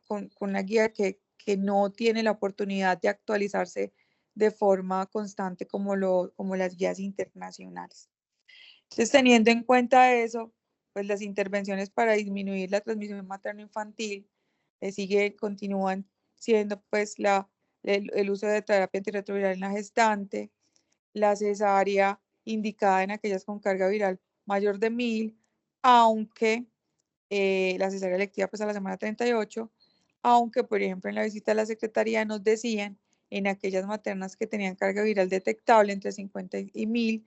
con una guía que no tiene la oportunidad de actualizarse de forma constante como las guías internacionales. Entonces, teniendo en cuenta eso, pues las intervenciones para disminuir la transmisión materno-infantil continúan siendo pues el uso de terapia antirretroviral en la gestante, la cesárea indicada en aquellas con carga viral mayor de 1000, aunque la cesárea electiva pues a la semana 38, aunque por ejemplo en la visita a la secretaría nos decían en aquellas maternas que tenían carga viral detectable entre 50 y 1000,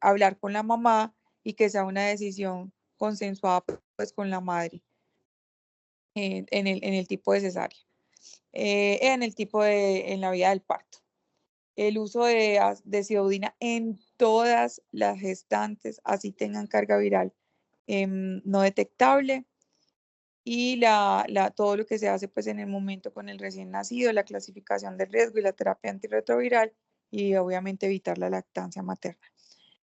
hablar con la mamá y que sea una decisión consensuada pues con la madre en el tipo de cesárea, en la vía del parto. El uso de sidodina en todas las gestantes, así tengan carga viral no detectable, y todo lo que se hace pues en el momento con el recién nacido, la clasificación del riesgo y la terapia antirretroviral, y obviamente evitar la lactancia materna.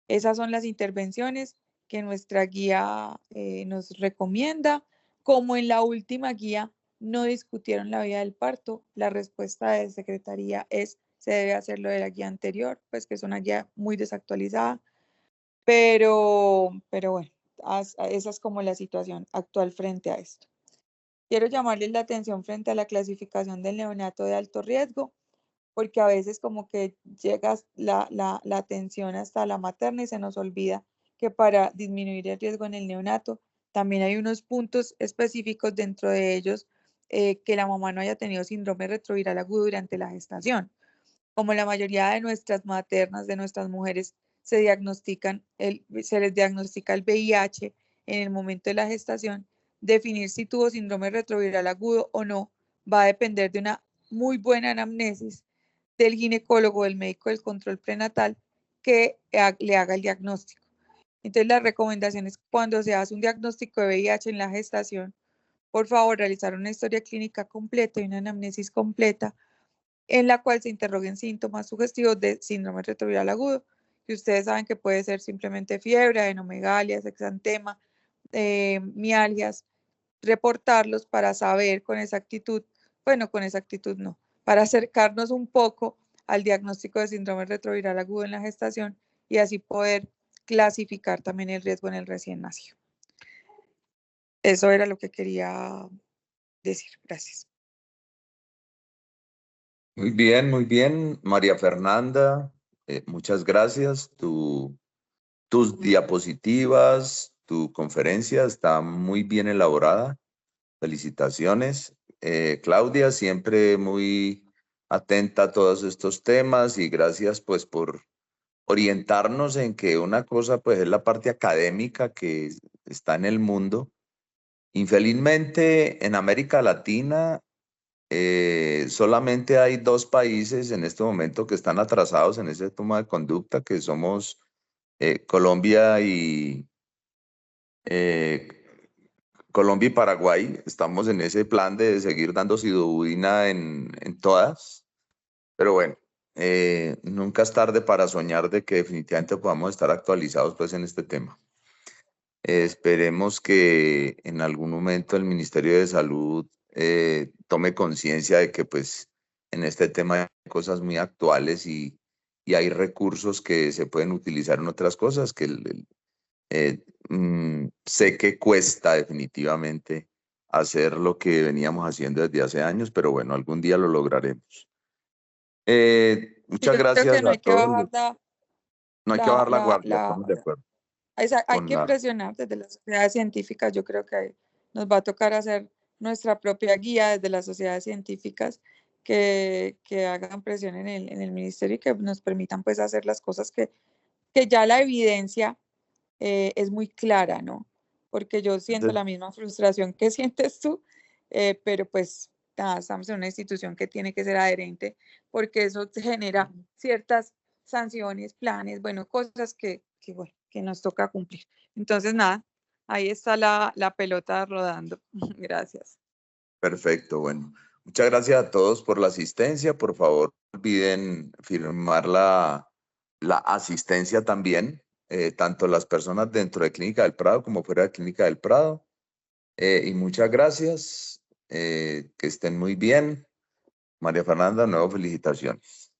Esas son las intervenciones que nuestra guía nos recomienda. Como en la última guía no discutieron la vía del parto, la respuesta de Secretaría es se debe hacer lo de la guía anterior, pues que es una guía muy desactualizada, pero bueno, esa es como la situación actual frente a esto. Quiero llamarles la atención frente a la clasificación del neonato de alto riesgo, porque a veces como que llega la atención hasta la materna y se nos olvida que para disminuir el riesgo en el neonato también hay unos puntos específicos dentro de ellos, que la mamá no haya tenido síndrome retroviral agudo durante la gestación. Como la mayoría de nuestras maternas, de nuestras mujeres, se les diagnostica el VIH en el momento de la gestación, definir si tuvo síndrome retroviral agudo o no va a depender de una muy buena anamnesis del ginecólogo, del médico del control prenatal, que le haga el diagnóstico. Entonces, la recomendación es cuando se hace un diagnóstico de VIH en la gestación, por favor, realizar una historia clínica completa y una anamnesis completa en la cual se interroguen síntomas sugestivos de síndrome retroviral agudo que ustedes saben que puede ser simplemente fiebre, adenomegalias, exantema, mialgias, reportarlos para saber con exactitud, bueno, con exactitud no, para acercarnos un poco al diagnóstico de síndrome retroviral agudo en la gestación y así poder clasificar también el riesgo en el recién nacido. Eso era lo que quería decir. Gracias. Muy bien, María Fernanda, muchas gracias. Tus diapositivas, tu conferencia está muy bien elaborada. Felicitaciones. Claudia, siempre muy atenta a todos estos temas y gracias pues por orientarnos en que una cosa pues es la parte académica que está en el mundo. Infelizmente en América Latina solamente hay 2 países en este momento que están atrasados en ese toma de conducta, que somos Colombia y Colombia y Paraguay. Estamos en ese plan de seguir dando sidobudina en todas, pero bueno, nunca es tarde para soñar de que definitivamente podamos estar actualizados pues en este tema. Esperemos que en algún momento el Ministerio de Salud tome conciencia de que pues en este tema hay cosas muy actuales y hay recursos que se pueden utilizar en otras cosas que sé que cuesta definitivamente hacer lo que veníamos haciendo desde hace años, pero bueno, algún día lo lograremos. Muchas Yo creo gracias que no a hay que todos. bajar No hay que bajar la guardia, estamos de acuerdo. Hay que presionar desde las sociedades científicas. Yo creo que nos va a tocar hacer nuestra propia guía desde las sociedades científicas que hagan presión en el ministerio y que nos permitan pues hacer las cosas que ya la evidencia es muy clara, ¿no? Porque yo siento la misma frustración que sientes tú, pero pues nada, estamos en una institución que tiene que ser adherente porque eso genera ciertas sanciones, planes, bueno, cosas bueno, que nos toca cumplir. Entonces, nada, ahí está la pelota rodando. Gracias. Perfecto, bueno. Muchas gracias a todos por la asistencia. Por favor, no olviden firmar la asistencia también, tanto las personas dentro de Clínica del Prado como fuera de Clínica del Prado. Y muchas gracias. Que estén muy bien. María Fernanda, nuevas felicitaciones.